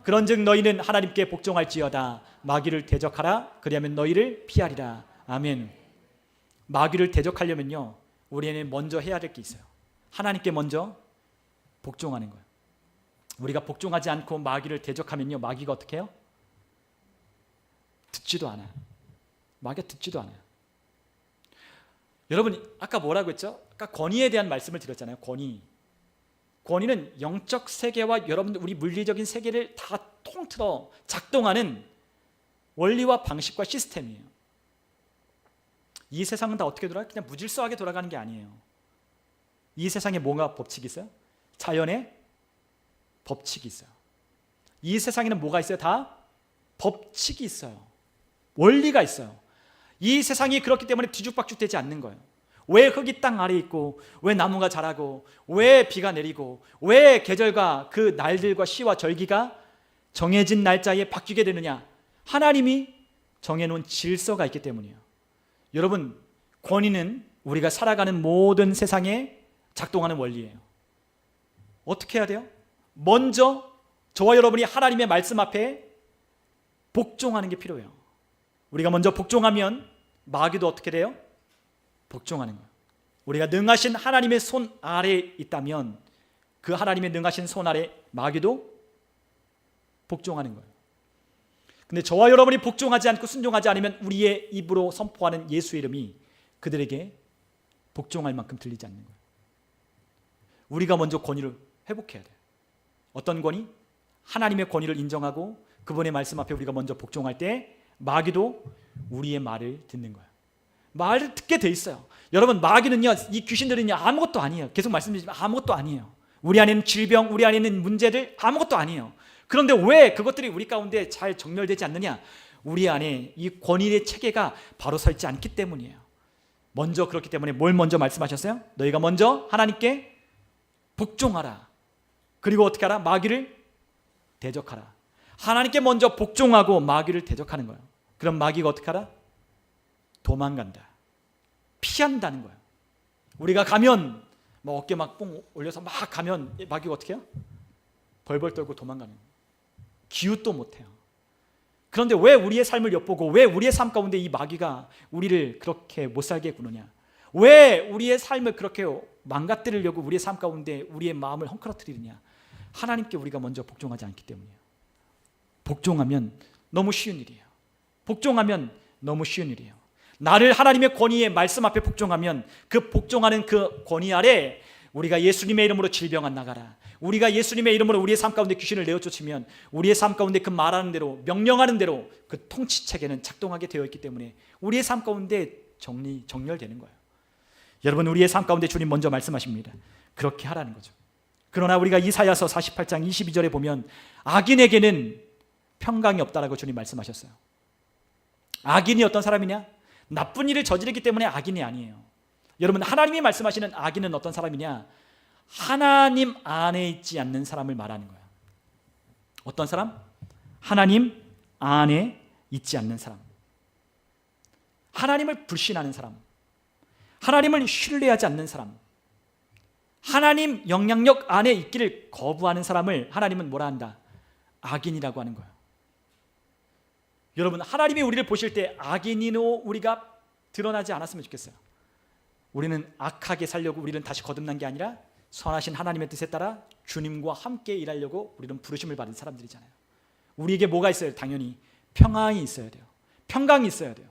그런즉 너희는 하나님께 복종할지어다. 마귀를 대적하라. 그리하면 너희를 피하리라. 아멘. 마귀를 대적하려면요 우리는 먼저 해야 될 게 있어요. 하나님께 먼저 복종하는 거예요. 우리가 복종하지 않고 마귀를 대적하면요 마귀가 어떻게 해요? 듣지도 않아요. 마귀가 듣지도 않아요. 여러분 아까 뭐라고 했죠? 아까 권위에 대한 말씀을 드렸잖아요. 권위는 영적 세계와 여러분들 우리 물리적인 세계를 다 통틀어 작동하는 원리와 방식과 시스템이에요. 이 세상은 다 어떻게 돌아가요? 그냥 무질서하게 돌아가는 게 아니에요. 이 세상에 뭐가 법칙이 있어요? 자연의 법칙이 있어요. 이 세상에는 뭐가 있어요? 다 법칙이 있어요. 원리가 있어요. 이 세상이 그렇기 때문에 뒤죽박죽 되지 않는 거예요. 왜 흙이 땅 아래에 있고, 왜 나무가 자라고, 왜 비가 내리고, 왜 계절과 그 날들과 시와 절기가 정해진 날짜에 바뀌게 되느냐? 하나님이 정해놓은 질서가 있기 때문이에요. 여러분, 권위는 우리가 살아가는 모든 세상에 작동하는 원리예요. 어떻게 해야 돼요? 먼저 저와 여러분이 하나님의 말씀 앞에 복종하는 게 필요해요. 우리가 먼저 복종하면 마귀도 어떻게 돼요? 복종하는 거예요. 우리가 능하신 하나님의 손 아래에 있다면 그 하나님의 능하신 손 아래 마귀도 복종하는 거예요. 근데 저와 여러분이 복종하지 않고 순종하지 않으면 우리의 입으로 선포하는 예수의 이름이 그들에게 복종할 만큼 들리지 않는 거예요. 우리가 먼저 권위를 회복해야 돼요. 어떤 권위? 하나님의 권위를 인정하고 그분의 말씀 앞에 우리가 먼저 복종할 때 마귀도 우리의 말을 듣는 거예요. 말을 듣게 돼 있어요. 여러분, 마귀는요, 이 귀신들은요 아무것도 아니에요. 계속 말씀드리지만 아무것도 아니에요. 우리 안에는 질병, 우리 안에 있는 문제들 아무것도 아니에요. 그런데 왜 그것들이 우리 가운데 잘 정렬되지 않느냐? 우리 안에 이 권위의 체계가 바로 서 있지 않기 때문이에요. 먼저 그렇기 때문에 뭘 먼저 말씀하셨어요? 너희가 먼저 하나님께 복종하라. 그리고 어떻게 하라? 마귀를 대적하라. 하나님께 먼저 복종하고 마귀를 대적하는 거예요. 그럼 마귀가 어떻게 하라? 도망간다. 피한다는 거예요. 우리가 가면 뭐 어깨 막 뽕 올려서 막 가면 마귀가 어떻게 해요? 벌벌 떨고 도망가는 거예요. 기웃도 못해요. 그런데 왜 우리의 삶을 엿보고 왜 우리의 삶 가운데 이 마귀가 우리를 그렇게 못 살게 구느냐? 왜 우리의 삶을 그렇게 망가뜨리려고 우리의 삶 가운데 우리의 마음을 헝클어뜨리느냐? 하나님께 우리가 먼저 복종하지 않기 때문이에요. 복종하면 너무 쉬운 일이에요. 복종하면 너무 쉬운 일이에요. 나를 하나님의 권위의 말씀 앞에 복종하면 그 복종하는 그 권위 아래 우리가 예수님의 이름으로 질병 안 나가라. 우리가 예수님의 이름으로 우리의 삶 가운데 귀신을 내어쫓으면 우리의 삶 가운데 그 말하는 대로 명령하는 대로 그 통치체계는 작동하게 되어 있기 때문에 우리의 삶 가운데 정렬되는 거예요. 여러분, 우리의 삶 가운데 주님 먼저 말씀하십니다. 그렇게 하라는 거죠. 그러나 우리가 이사야서 48장 22절에 보면 악인에게는 평강이 없다라고 주님 말씀하셨어요. 악인이 어떤 사람이냐? 나쁜 일을 저지르기 때문에 악인이 아니에요. 여러분, 하나님이 말씀하시는 악인은 어떤 사람이냐? 하나님 안에 있지 않는 사람을 말하는 거예요. 어떤 사람? 하나님 안에 있지 않는 사람. 하나님을 불신하는 사람. 하나님을 신뢰하지 않는 사람. 하나님 영향력 안에 있기를 거부하는 사람을 하나님은 뭐라 한다? 악인이라고 하는 거예요. 여러분, 하나님이 우리를 보실 때 악인으로 우리가 드러나지 않았으면 좋겠어요. 우리는 악하게 살려고 우리는 다시 거듭난 게 아니라 선하신 하나님의 뜻에 따라 주님과 함께 일하려고 우리는 부르심을 받은 사람들이잖아요. 우리에게 뭐가 있어요? 당연히 평안이 있어야 돼요. 평강이 있어야 돼요.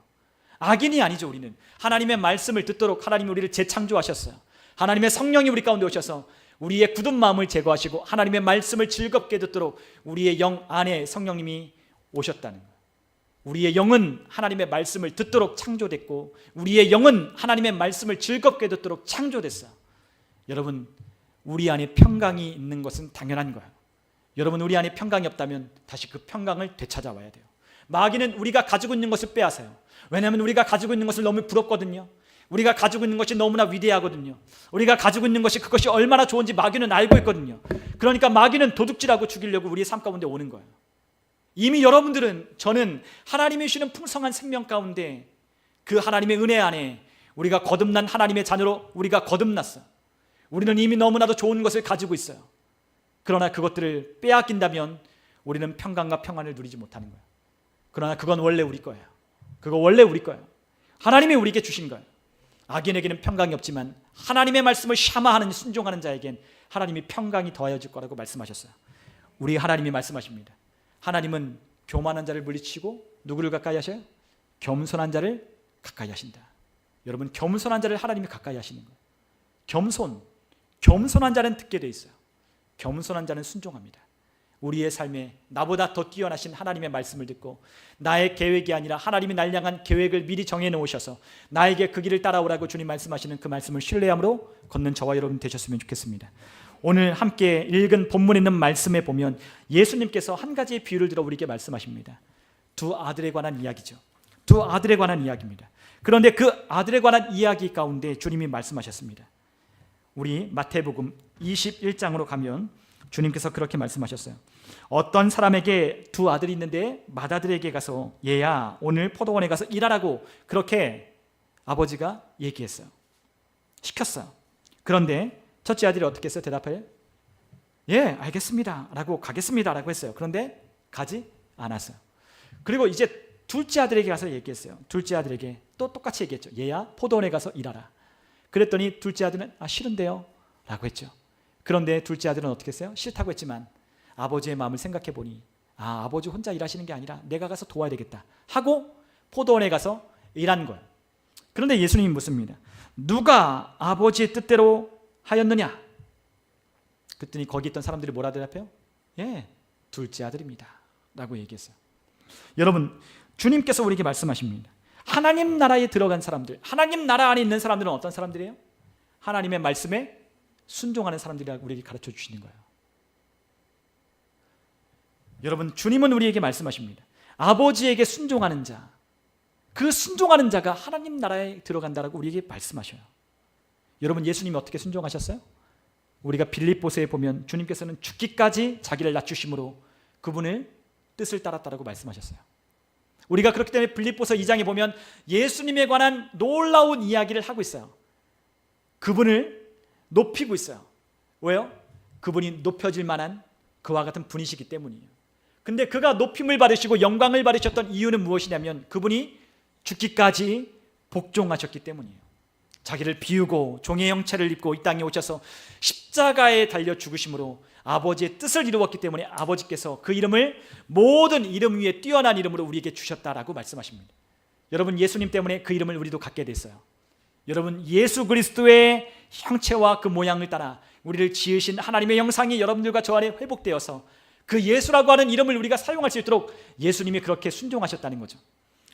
악인이 아니죠. 우리는 하나님의 말씀을 듣도록 하나님이 우리를 재창조하셨어요. 하나님의 성령이 우리 가운데 오셔서 우리의 굳은 마음을 제거하시고 하나님의 말씀을 즐겁게 듣도록 우리의 영 안에 성령님이 오셨다는 거예요. 우리의 영은 하나님의 말씀을 듣도록 창조됐고 우리의 영은 하나님의 말씀을 즐겁게 듣도록 창조됐어요. 여러분, 우리 안에 평강이 있는 것은 당연한 거예요. 여러분, 우리 안에 평강이 없다면 다시 그 평강을 되찾아와야 돼요. 마귀는 우리가 가지고 있는 것을 빼앗아요. 왜냐하면 우리가 가지고 있는 것을 너무 부럽거든요. 우리가 가지고 있는 것이 너무나 위대하거든요. 우리가 가지고 있는 것이 그것이 얼마나 좋은지 마귀는 알고 있거든요. 그러니까 마귀는 도둑질하고 죽이려고 우리의 삶 가운데 오는 거예요. 이미 여러분들은, 저는 하나님이 주시는 풍성한 생명 가운데 그 하나님의 은혜 안에 우리가 거듭난 하나님의 자녀로 우리가 거듭났어요. 우리는 이미 너무나도 좋은 것을 가지고 있어요. 그러나 그것들을 빼앗긴다면 우리는 평강과 평안을 누리지 못하는 거예요. 그러나 그건 원래 우리 거예요. 그거 원래 우리 거예요. 하나님이 우리에게 주신 거예요. 악인에게는 평강이 없지만 하나님의 말씀을 샤마하는 순종하는 자에겐 하나님이 평강이 더하여질 거라고 말씀하셨어요. 우리 하나님이 말씀하십니다. 하나님은 교만한 자를 물리치고 누구를 가까이 하셔요? 겸손한 자를 가까이 하신다. 여러분, 겸손한 자를 하나님이 가까이 하시는 거예요. 겸손한 자는 듣게 돼 있어요. 겸손한 자는 순종합니다. 우리의 삶에 나보다 더 뛰어나신 하나님의 말씀을 듣고 나의 계획이 아니라 하나님이 날 향한 계획을 미리 정해놓으셔서 나에게 그 길을 따라오라고 주님 말씀하시는 그 말씀을 신뢰함으로 걷는 저와 여러분 되셨으면 좋겠습니다. 오늘 함께 읽은 본문에 있는 말씀에 보면 예수님께서 한 가지의 비유를 들어 우리에게 말씀하십니다. 두 아들에 관한 이야기죠. 두 아들에 관한 이야기입니다. 그런데 그 아들에 관한 이야기 가운데 주님이 말씀하셨습니다. 우리 마태복음 21장으로 가면 주님께서 그렇게 말씀하셨어요. 어떤 사람에게 두 아들이 있는데 맏아들에게 가서 얘야 오늘 포도원에 가서 일하라고 그렇게 아버지가 얘기했어요. 시켰어요. 그런데 첫째 아들이 어떻게 했어요? 대답해요. 예, 알겠습니다 라고 가겠습니다 라고 했어요. 그런데 가지 않았어요. 그리고 이제 둘째 아들에게 가서 얘기했어요. 둘째 아들에게 또 똑같이 얘기했죠. 얘야 포도원에 가서 일하라. 그랬더니 둘째 아들은 싫은데요 라고 했죠. 그런데 둘째 아들은 어떻게 했어요? 싫다고 했지만 아버지의 마음을 생각해 보니 아버지 혼자 일하시는 게 아니라 내가 가서 도와야 되겠다 하고 포도원에 가서 일한 거예요. 그런데 예수님이 묻습니다. 누가 아버지의 뜻대로 하였느냐? 그랬더니 거기 있던 사람들이 뭐라 대답해요? 예, 둘째 아들입니다 라고 얘기했어요. 여러분, 주님께서 우리에게 말씀하십니다. 하나님 나라에 들어간 사람들, 하나님 나라 안에 있는 사람들은 어떤 사람들이에요? 하나님의 말씀에 순종하는 사람들이라고 우리에게 가르쳐 주시는 거예요. 여러분, 주님은 우리에게 말씀하십니다. 아버지에게 순종하는 자, 그 순종하는 자가 하나님 나라에 들어간다라고 우리에게 말씀하셔요. 여러분, 예수님이 어떻게 순종하셨어요? 우리가 빌립보서에 보면 주님께서는 죽기까지 자기를 낮추심으로 그분을 뜻을 따랐다라고 말씀하셨어요. 우리가 그렇기 때문에 빌립보서 2장에 보면 예수님에 관한 놀라운 이야기를 하고 있어요. 그분을 높이고 있어요. 왜요? 그분이 높여질 만한 그와 같은 분이시기 때문이에요. 근데 그가 높임을 받으시고 영광을 받으셨던 이유는 무엇이냐면 그분이 죽기까지 복종하셨기 때문이에요. 자기를 비우고 종의 형체를 입고 이 땅에 오셔서 십자가에 달려 죽으심으로 아버지의 뜻을 이루었기 때문에 아버지께서 그 이름을 모든 이름 위에 뛰어난 이름으로 우리에게 주셨다라고 말씀하십니다. 여러분, 예수님 때문에 그 이름을 우리도 갖게 됐어요. 여러분, 예수 그리스도의 형체와 그 모양을 따라 우리를 지으신 하나님의 형상이 여러분들과 저 안에 회복되어서 그 예수라고 하는 이름을 우리가 사용할 수 있도록 예수님이 그렇게 순종하셨다는 거죠.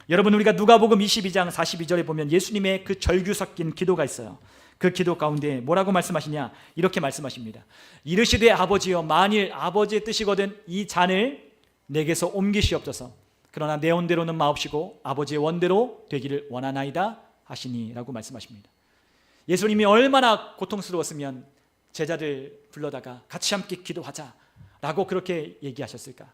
여러분, 우리가 누가복음 22장 42절에 보면 예수님의 그 절규 섞인 기도가 있어요. 그 기도 가운데 뭐라고 말씀하시냐? 이렇게 말씀하십니다. 이르시되 아버지여, 만일 아버지의 뜻이거든 이 잔을 내게서 옮기시옵소서. 그러나 내 원대로는 마옵시고 아버지의 원대로 되기를 원하나이다 하시니 라고 말씀하십니다. 예수님이 얼마나 고통스러웠으면 제자들 불러다가 같이 함께 기도하자 라고 그렇게 얘기하셨을까?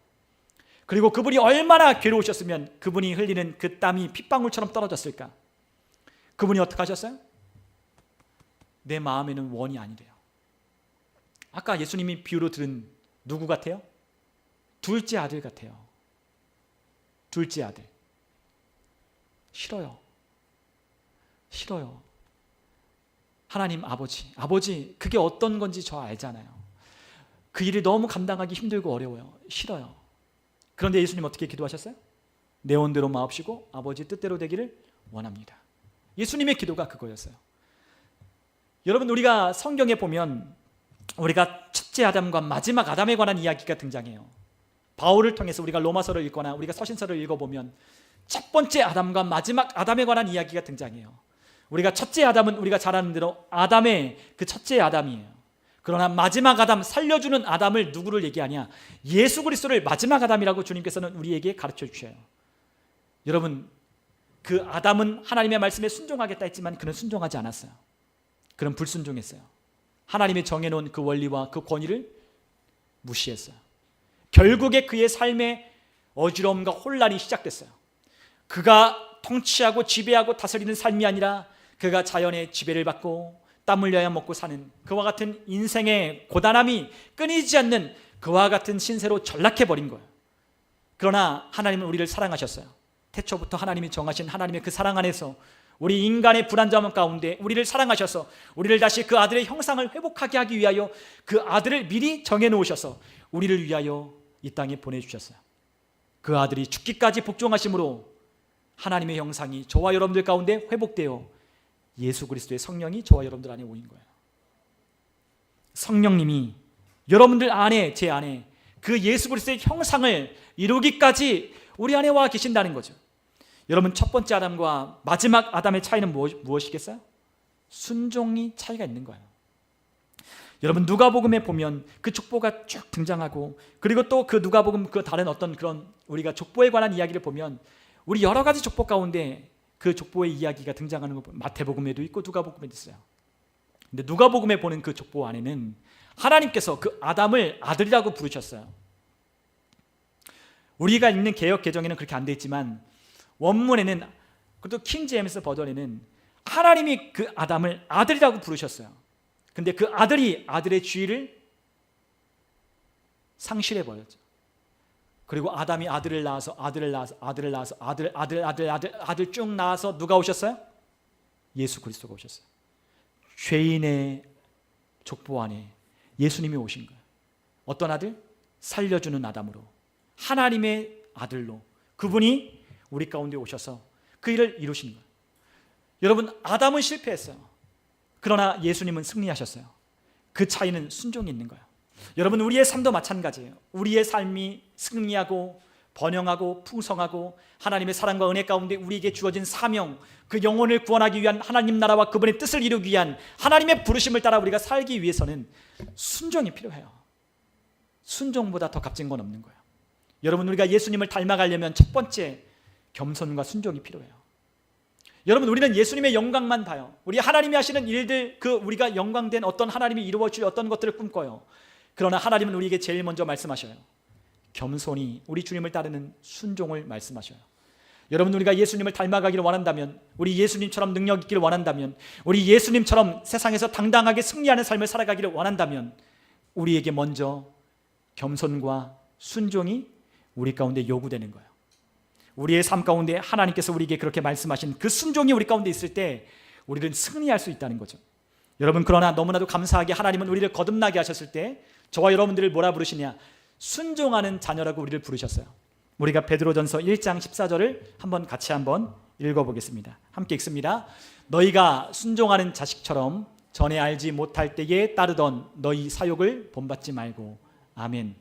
그리고 그분이 얼마나 괴로우셨으면 그분이 흘리는 그 땀이 핏방울처럼 떨어졌을까? 그분이 어떻게 하셨어요? 내 마음에는 원이 아니래요. 아까 예수님이 비유로 들은 누구 같아요? 둘째 아들 같아요. 둘째 아들. 싫어요. 하나님 아버지 그게 어떤 건지 저 알잖아요. 그 일이 너무 감당하기 힘들고 어려워요. 싫어요. 그런데 예수님 어떻게 기도하셨어요? 내 원대로 마옵시고 아버지 뜻대로 되기를 원합니다. 예수님의 기도가 그거였어요. 여러분, 우리가 성경에 보면 우리가 첫째 아담과 마지막 아담에 관한 이야기가 등장해요. 바울을 통해서 우리가 로마서를 읽거나 우리가 서신서를 읽어보면 첫 번째 아담과 마지막 아담에 관한 이야기가 등장해요. 우리가 첫째 아담은 우리가 잘 아는 대로 아담의 그 첫째 아담이에요. 그러나 마지막 아담, 살려주는 아담을 누구를 얘기하냐? 예수 그리스도를 마지막 아담이라고 주님께서는 우리에게 가르쳐 주셔요. 여러분, 그 아담은 하나님의 말씀에 순종하겠다 했지만 그는 순종하지 않았어요. 그는 불순종했어요. 하나님이 정해놓은 그 원리와 그 권위를 무시했어요. 결국에 그의 삶에 어지러움과 혼란이 시작됐어요. 그가 통치하고 지배하고 다스리는 삶이 아니라 그가 자연의 지배를 받고 땀 흘려야 먹고 사는 그와 같은 인생의 고단함이 끊이지 않는 그와 같은 신세로 전락해버린 거예요. 그러나 하나님은 우리를 사랑하셨어요. 태초부터 하나님이 정하신 하나님의 그 사랑 안에서 우리 인간의 불안정함 가운데 우리를 사랑하셔서 우리를 다시 그 아들의 형상을 회복하게 하기 위하여 그 아들을 미리 정해놓으셔서 우리를 위하여 이 땅에 보내주셨어요. 그 아들이 죽기까지 복종하심으로 하나님의 형상이 저와 여러분들 가운데 회복되어 예수 그리스도의 성령이 저와 여러분들 안에 오인 거예요. 성령님이 여러분들 안에, 제 안에 그 예수 그리스도의 형상을 이루기까지 우리 안에 와 계신다는 거죠. 여러분, 첫 번째 아담과 마지막 아담의 차이는 무엇이겠어요? 순종이 차이가 있는 거예요. 여러분, 누가복음에 보면 그 족보가 쭉 등장하고, 그리고 또 그 누가복음 그 다른 어떤 그런 우리가 족보에 관한 이야기를 보면 우리 여러 가지 족보 가운데 그 족보의 이야기가 등장하는 거 마태복음에도 있고 누가복음에도 있어요. 근데 누가복음에 보는 그 족보 안에는 하나님께서 그 아담을 아들이라고 부르셨어요. 우리가 읽는 개역 개정에는 그렇게 안 돼 있지만 원문에는, 그것도 킹 제임스 버전에는 하나님이 그 아담을 아들이라고 부르셨어요. 근데 그 아들이 아들의 지위를 상실해 버렸죠. 그리고 아담이 아들을 낳아서 아들 쭉 낳아서 누가 오셨어요? 예수 그리스도가 오셨어요. 죄인의 족보 안에 예수님이 오신 거예요. 어떤 아들? 살려주는 아담으로, 하나님의 아들로 그분이 우리 가운데 오셔서 그 일을 이루신 거예요. 여러분, 아담은 실패했어요. 그러나 예수님은 승리하셨어요. 그 차이는 순종이 있는 거예요. 여러분, 우리의 삶도 마찬가지예요. 우리의 삶이 승리하고 번영하고 풍성하고 하나님의 사랑과 은혜 가운데 우리에게 주어진 사명, 그 영혼을 구원하기 위한 하나님 나라와 그분의 뜻을 이루기 위한 하나님의 부르심을 따라 우리가 살기 위해서는 순종이 필요해요. 순종보다 더 값진 건 없는 거예요. 여러분, 우리가 예수님을 닮아가려면 첫 번째 겸손과 순종이 필요해요. 여러분, 우리는 예수님의 영광만 봐요. 우리 하나님이 하시는 일들, 그 우리가 영광된 어떤 하나님이 이루어 줄 어떤 것들을 꿈꿔요. 그러나 하나님은 우리에게 제일 먼저 말씀하셔요. 겸손히 우리 주님을 따르는 순종을 말씀하셔요. 여러분, 우리가 예수님을 닮아가기를 원한다면, 우리 예수님처럼 능력 있기를 원한다면, 우리 예수님처럼 세상에서 당당하게 승리하는 삶을 살아가기를 원한다면 우리에게 먼저 겸손과 순종이 우리 가운데 요구되는 거예요. 우리의 삶 가운데 하나님께서 우리에게 그렇게 말씀하신 그 순종이 우리 가운데 있을 때 우리는 승리할 수 있다는 거죠. 여러분, 그러나 너무나도 감사하게 하나님은 우리를 거듭나게 하셨을 때 저와 여러분들을 뭐라 부르시냐? 순종하는 자녀라고 우리를 부르셨어요. 우리가 베드로전서 1장 14절을 같이 읽어보겠습니다. 함께 읽습니다. 너희가 순종하는 자식처럼 전에 알지 못할 때에 따르던 너희 사욕을 본받지 말고. 아멘.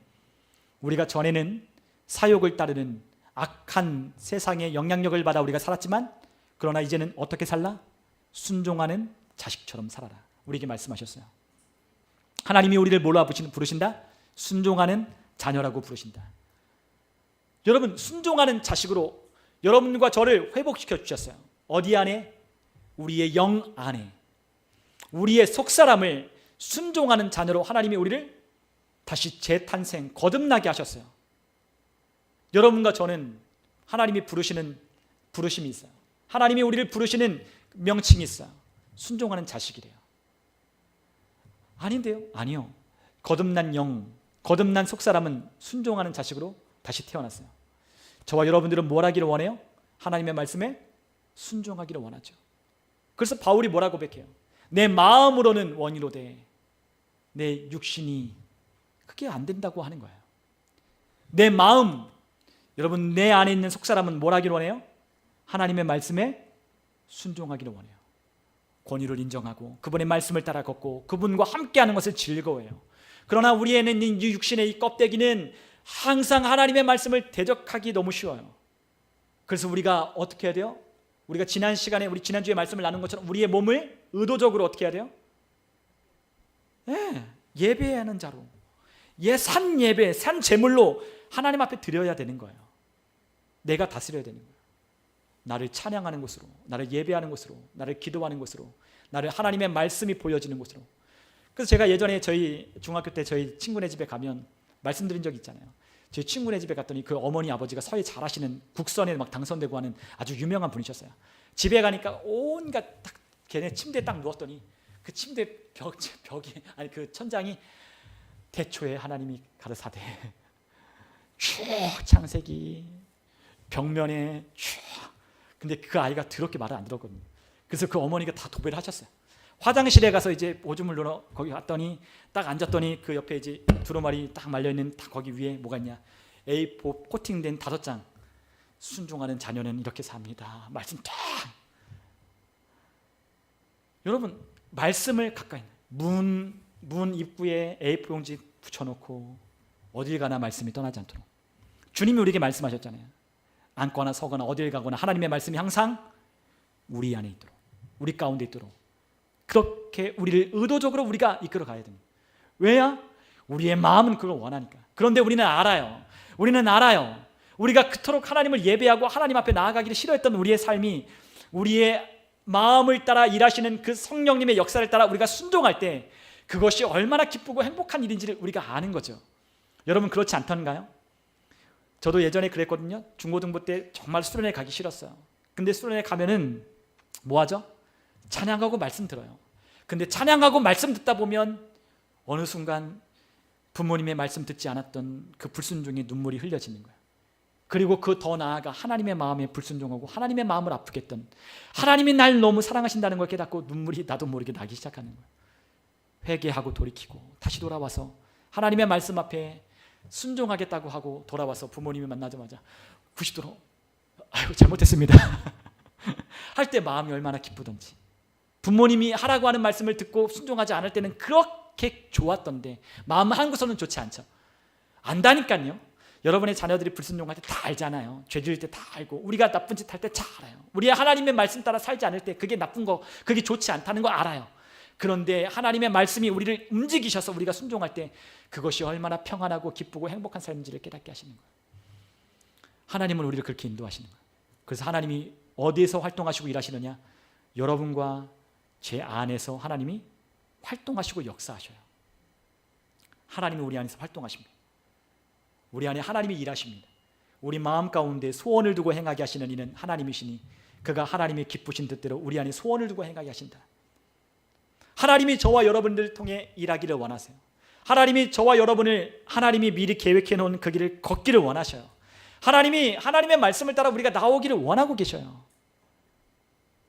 우리가 전에는 사욕을 따르는 악한 세상의 영향력을 받아 우리가 살았지만, 그러나 이제는 어떻게 살라? 순종하는 자식처럼 살아라. 우리에게 말씀하셨어요. 하나님이 우리를 뭐라 부르신다? 순종하는 자녀라고 부르신다. 여러분, 순종하는 자식으로 여러분과 저를 회복시켜 주셨어요. 어디 안에? 우리의 영 안에, 우리의 속사람을 순종하는 자녀로 하나님이 우리를 다시 재탄생, 거듭나게 하셨어요. 여러분과 저는 하나님이 부르시는 부르심이 있어요. 하나님이 우리를 부르시는 명칭이 있어요. 순종하는 자식이래요. 아닌데요? 아니요. 거듭난 영, 거듭난 속사람은 순종하는 자식으로 다시 태어났어요. 저와 여러분들은 뭘 하기를 원해요? 하나님의 말씀에 순종하기를 원하죠. 그래서 바울이 뭐라고 고백해요? 내 마음으로는 원이로되 내 육신이 그게 안 된다고 하는 거예요. 내 마음, 여러분, 내 안에 있는 속사람은 뭘 하기를 원해요? 하나님의 말씀에 순종하기를 원해요. 권위를 인정하고 그분의 말씀을 따라 걷고 그분과 함께하는 것을 즐거워해요. 그러나 우리 안에 있는 이 육신의 이 껍데기는 항상 하나님의 말씀을 대적하기 너무 쉬워요. 그래서 우리가 어떻게 해야 돼요? 우리가 지난 시간에, 우리 지난주에 말씀을 나눈 것처럼 우리의 몸을 의도적으로 어떻게 해야 돼요? 예배하는 자로, 산 예배, 산 제물로 하나님 앞에 드려야 되는 거예요. 내가 다스려야 되는 거예요. 나를 찬양하는 곳으로, 나를 예배하는 곳으로, 나를 기도하는 곳으로, 나를 하나님의 말씀이 보여지는 곳으로. 그래서 제가 예전에 저희 중학교 때 저희 친구네 집에 가면 말씀드린 적이 있잖아요. 저희 친구네 집에 갔더니 그 어머니 아버지가 서예 잘하시는 국선에 막 당선되고 하는 아주 유명한 분이셨어요. 집에 가니까 온갖 딱 걔네 침대에 딱 누웠더니 그 침대 벽이 아니 그 천장이 태초에 하나님이 가르사대 쭉 창세기 벽면에 쭉. 근데 그 아이가 더럽게 말을 안 들었거든요. 그래서 그 어머니가 다 도배를 하셨어요. 화장실에 가서 이제 오줌을 누러 거기 갔더니 딱 앉았더니 그 옆에 이제 두루마리 딱 말려 있는 딱 거기 위에 뭐가 있냐? A4 코팅된 5장. 순종하는 자녀는 이렇게 삽니다. 말씀 딱. 여러분 말씀을 가까이 문 입구에 A4 용지 붙여놓고 어딜 가나 말씀이 떠나지 않도록 주님이 우리에게 말씀하셨잖아요. 앉거나 서거나 어딜 가거나 하나님의 말씀이 항상 우리 안에 있도록 우리 가운데 있도록 그렇게 우리를 의도적으로 우리가 이끌어 가야 됩니다. 왜야? 우리의 마음은 그걸 원하니까. 그런데 우리는 알아요. 우리가 그토록 하나님을 예배하고 하나님 앞에 나아가기를 싫어했던 우리의 삶이 우리의 마음을 따라 일하시는 그 성령님의 역사를 따라 우리가 순종할 때 그것이 얼마나 기쁘고 행복한 일인지를 우리가 아는 거죠. 여러분 그렇지 않던가요? 저도 예전에 그랬거든요. 중고등부 때 정말 수련회 가기 싫었어요. 근데 수련회 가면은 뭐 하죠? 찬양하고 말씀 들어요. 근데 찬양하고 말씀 듣다 보면 어느 순간 부모님의 말씀 듣지 않았던 그 불순종의 눈물이 흘려지는 거예요. 그리고 그 더 나아가 하나님의 마음에 불순종하고 하나님의 마음을 아프게 했던 하나님이 날 너무 사랑하신다는 걸 깨닫고 눈물이 나도 모르게 나기 시작하는 거예요. 회개하고 돌이키고 다시 돌아와서 하나님의 말씀 앞에 순종하겠다고 하고 돌아와서 부모님이 만나자마자 90도로 아이고 잘못했습니다 할 때 마음이 얼마나 기쁘던지. 부모님이 하라고 하는 말씀을 듣고 순종하지 않을 때는 그렇게 좋았던데 마음 한구석은 좋지 않죠. 안다니까요. 여러분의 자녀들이 불순종할 때 다 알잖아요. 죄 지을 때 다 알고 우리가 나쁜 짓 할 때 잘 알아요. 우리 하나님의 말씀 따라 살지 않을 때 그게 나쁜 거, 그게 좋지 않다는 거 알아요. 그런데 하나님의 말씀이 우리를 움직이셔서 우리가 순종할 때 그것이 얼마나 평안하고 기쁘고 행복한 삶인지를 깨닫게 하시는 거예요. 하나님은 우리를 그렇게 인도하시는 거예요. 그래서 하나님이 어디에서 활동하시고 일하시느냐? 여러분과 제 안에서 하나님이 활동하시고 역사하셔요. 하나님이 우리 안에서 활동하십니다. 우리 안에 하나님이 일하십니다. 우리 마음 가운데 소원을 두고 행하게 하시는 이는 하나님이시니 그가 하나님의 기쁘신 뜻대로 우리 안에 소원을 두고 행하게 하신다. 하나님이 저와 여러분들을 통해 일하기를 원하세요. 하나님이 저와 여러분을 하나님이 미리 계획해 놓은 그 길을 걷기를 원하셔요. 하나님이 하나님의 말씀을 따라 우리가 나오기를 원하고 계셔요.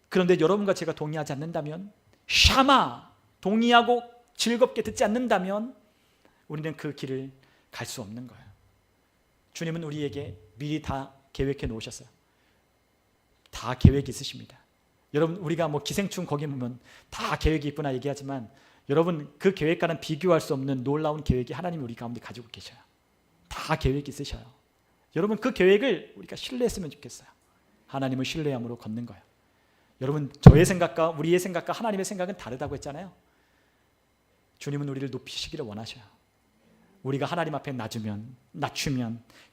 그런데 여러분과 제가 동의하지 않는다면, 샤마 동의하고 즐겁게 듣지 않는다면 우리는 그 길을 갈 수 없는 거예요. 주님은 우리에게 미리 다 계획해 놓으셨어요. 다 계획이 있으십니다. 여러분 우리가 뭐 기생충 거기 보면 다 계획이 있구나 얘기하지만 여러분 그 계획과는 비교할 수 없는 놀라운 계획이 하나님이 우리 가운데 가지고 계셔요. 다 계획이 있으셔요. 여러분 그 계획을 우리가 신뢰했으면 좋겠어요. 하나님을 신뢰함으로 걷는 거예요. 여러분 저의 생각과 우리의 생각과 하나님의 생각은 다르다고 했잖아요. 주님은 우리를 높이시기를 원하셔요. 우리가 하나님 앞에 낮추면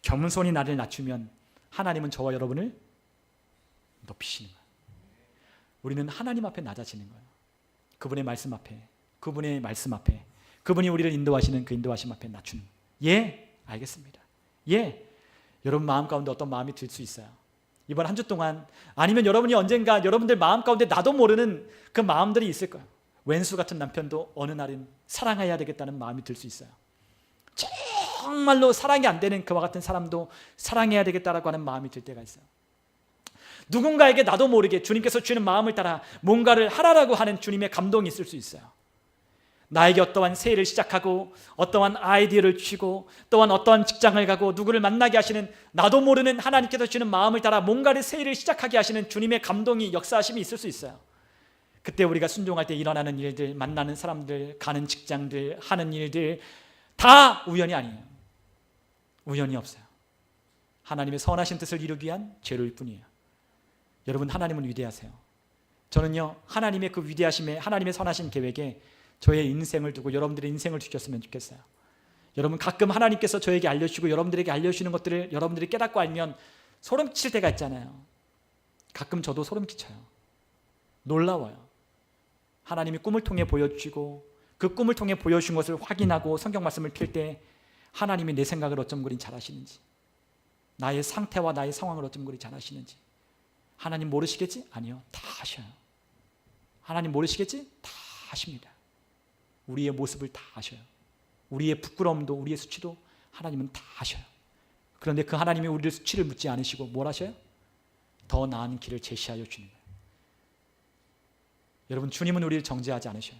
겸손히 나를 낮추면 하나님은 저와 여러분을 높이시는 거예요. 우리는 하나님 앞에 낮아지는 거예요. 그분의 말씀 앞에, 그분이 우리를 인도하시는 그 인도하심 앞에 낮추는 거예요. 예, 알겠습니다. 예, 여러분 마음 가운데 어떤 마음이 들 수 있어요. 이번 한 주 동안 아니면 여러분이 언젠가 여러분들 마음 가운데 나도 모르는 그 마음들이 있을 거예요. 왼수 같은 남편도 어느 날은 사랑해야 되겠다는 마음이 들 수 있어요. 정말로 사랑이 안 되는 그와 같은 사람도 사랑해야 되겠다라고 하는 마음이 들 때가 있어요. 누군가에게 나도 모르게 주님께서 주는 마음을 따라 뭔가를 하라라고 하는 주님의 감동이 있을 수 있어요. 나에게 어떠한 새해를 시작하고 어떠한 아이디어를 주시고 또한 어떠한 직장을 가고 누구를 만나게 하시는 나도 모르는 하나님께서 주는 마음을 따라 뭔가를 새해를 시작하게 하시는 주님의 감동이 역사하심이 있을 수 있어요. 그때 우리가 순종할 때 일어나는 일들, 만나는 사람들, 가는 직장들, 하는 일들 다 우연이 아니에요. 우연이 없어요. 하나님의 선하신 뜻을 이루기 위한 재료일 뿐이에요. 여러분 하나님은 위대하세요. 저는요 하나님의 그 위대하심에 하나님의 선하신 계획에 저의 인생을 두고 여러분들의 인생을 주셨으면 좋겠어요. 여러분 가끔 하나님께서 저에게 알려주시고 여러분들에게 알려주시는 것들을 여러분들이 깨닫고 알면 소름 끼칠 때가 있잖아요. 가끔 저도 소름 끼쳐요. 놀라워요. 하나님이 꿈을 통해 보여주시고 그 꿈을 통해 보여주신 것을 확인하고 성경 말씀을 필 때 하나님이 내 생각을 어쩜 그리 잘 아시는지, 나의 상태와 나의 상황을 어쩜 그리 잘 아시는지. 하나님 모르시겠지? 아니요, 다 아셔요. 하나님 모르시겠지? 다 아십니다. 우리의 모습을 다 아셔요. 우리의 부끄러움도 우리의 수치도 하나님은 다 아셔요. 그런데 그 하나님이 우리를 수치를 묻지 않으시고 뭘 하셔요? 더 나은 길을 제시하여 주는 거예요. 여러분 주님은 우리를 정죄하지 않으셔요.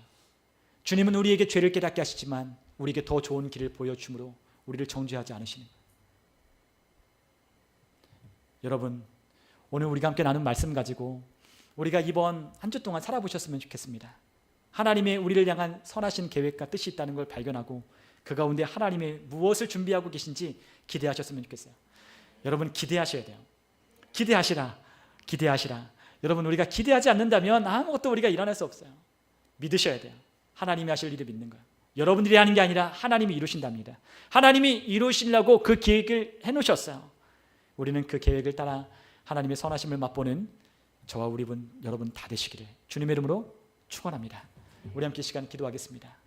주님은 우리에게 죄를 깨닫게 하시지만 우리에게 더 좋은 길을 보여주므로 우리를 정죄하지 않으시는 거예요. 여러분 오늘 우리가 함께 나눈 말씀 가지고 우리가 이번 한 주 동안 살아보셨으면 좋겠습니다. 하나님의 우리를 향한 선하신 계획과 뜻이 있다는 걸 발견하고 그 가운데 하나님의 무엇을 준비하고 계신지 기대하셨으면 좋겠어요. 여러분 기대하셔야 돼요. 기대하시라. 여러분 우리가 기대하지 않는다면 아무것도 우리가 일어날 수 없어요. 믿으셔야 돼요. 하나님이 하실 일을 믿는 거예요. 여러분들이 하는 게 아니라 하나님이 이루신답니다. 하나님이 이루시려고 그 계획을 해놓으셨어요. 우리는 그 계획을 따라 하나님의 선하심을 맛보는 저와 여러분 다 되시기를 주님의 이름으로 축원합니다. 우리 함께 시간 기도하겠습니다.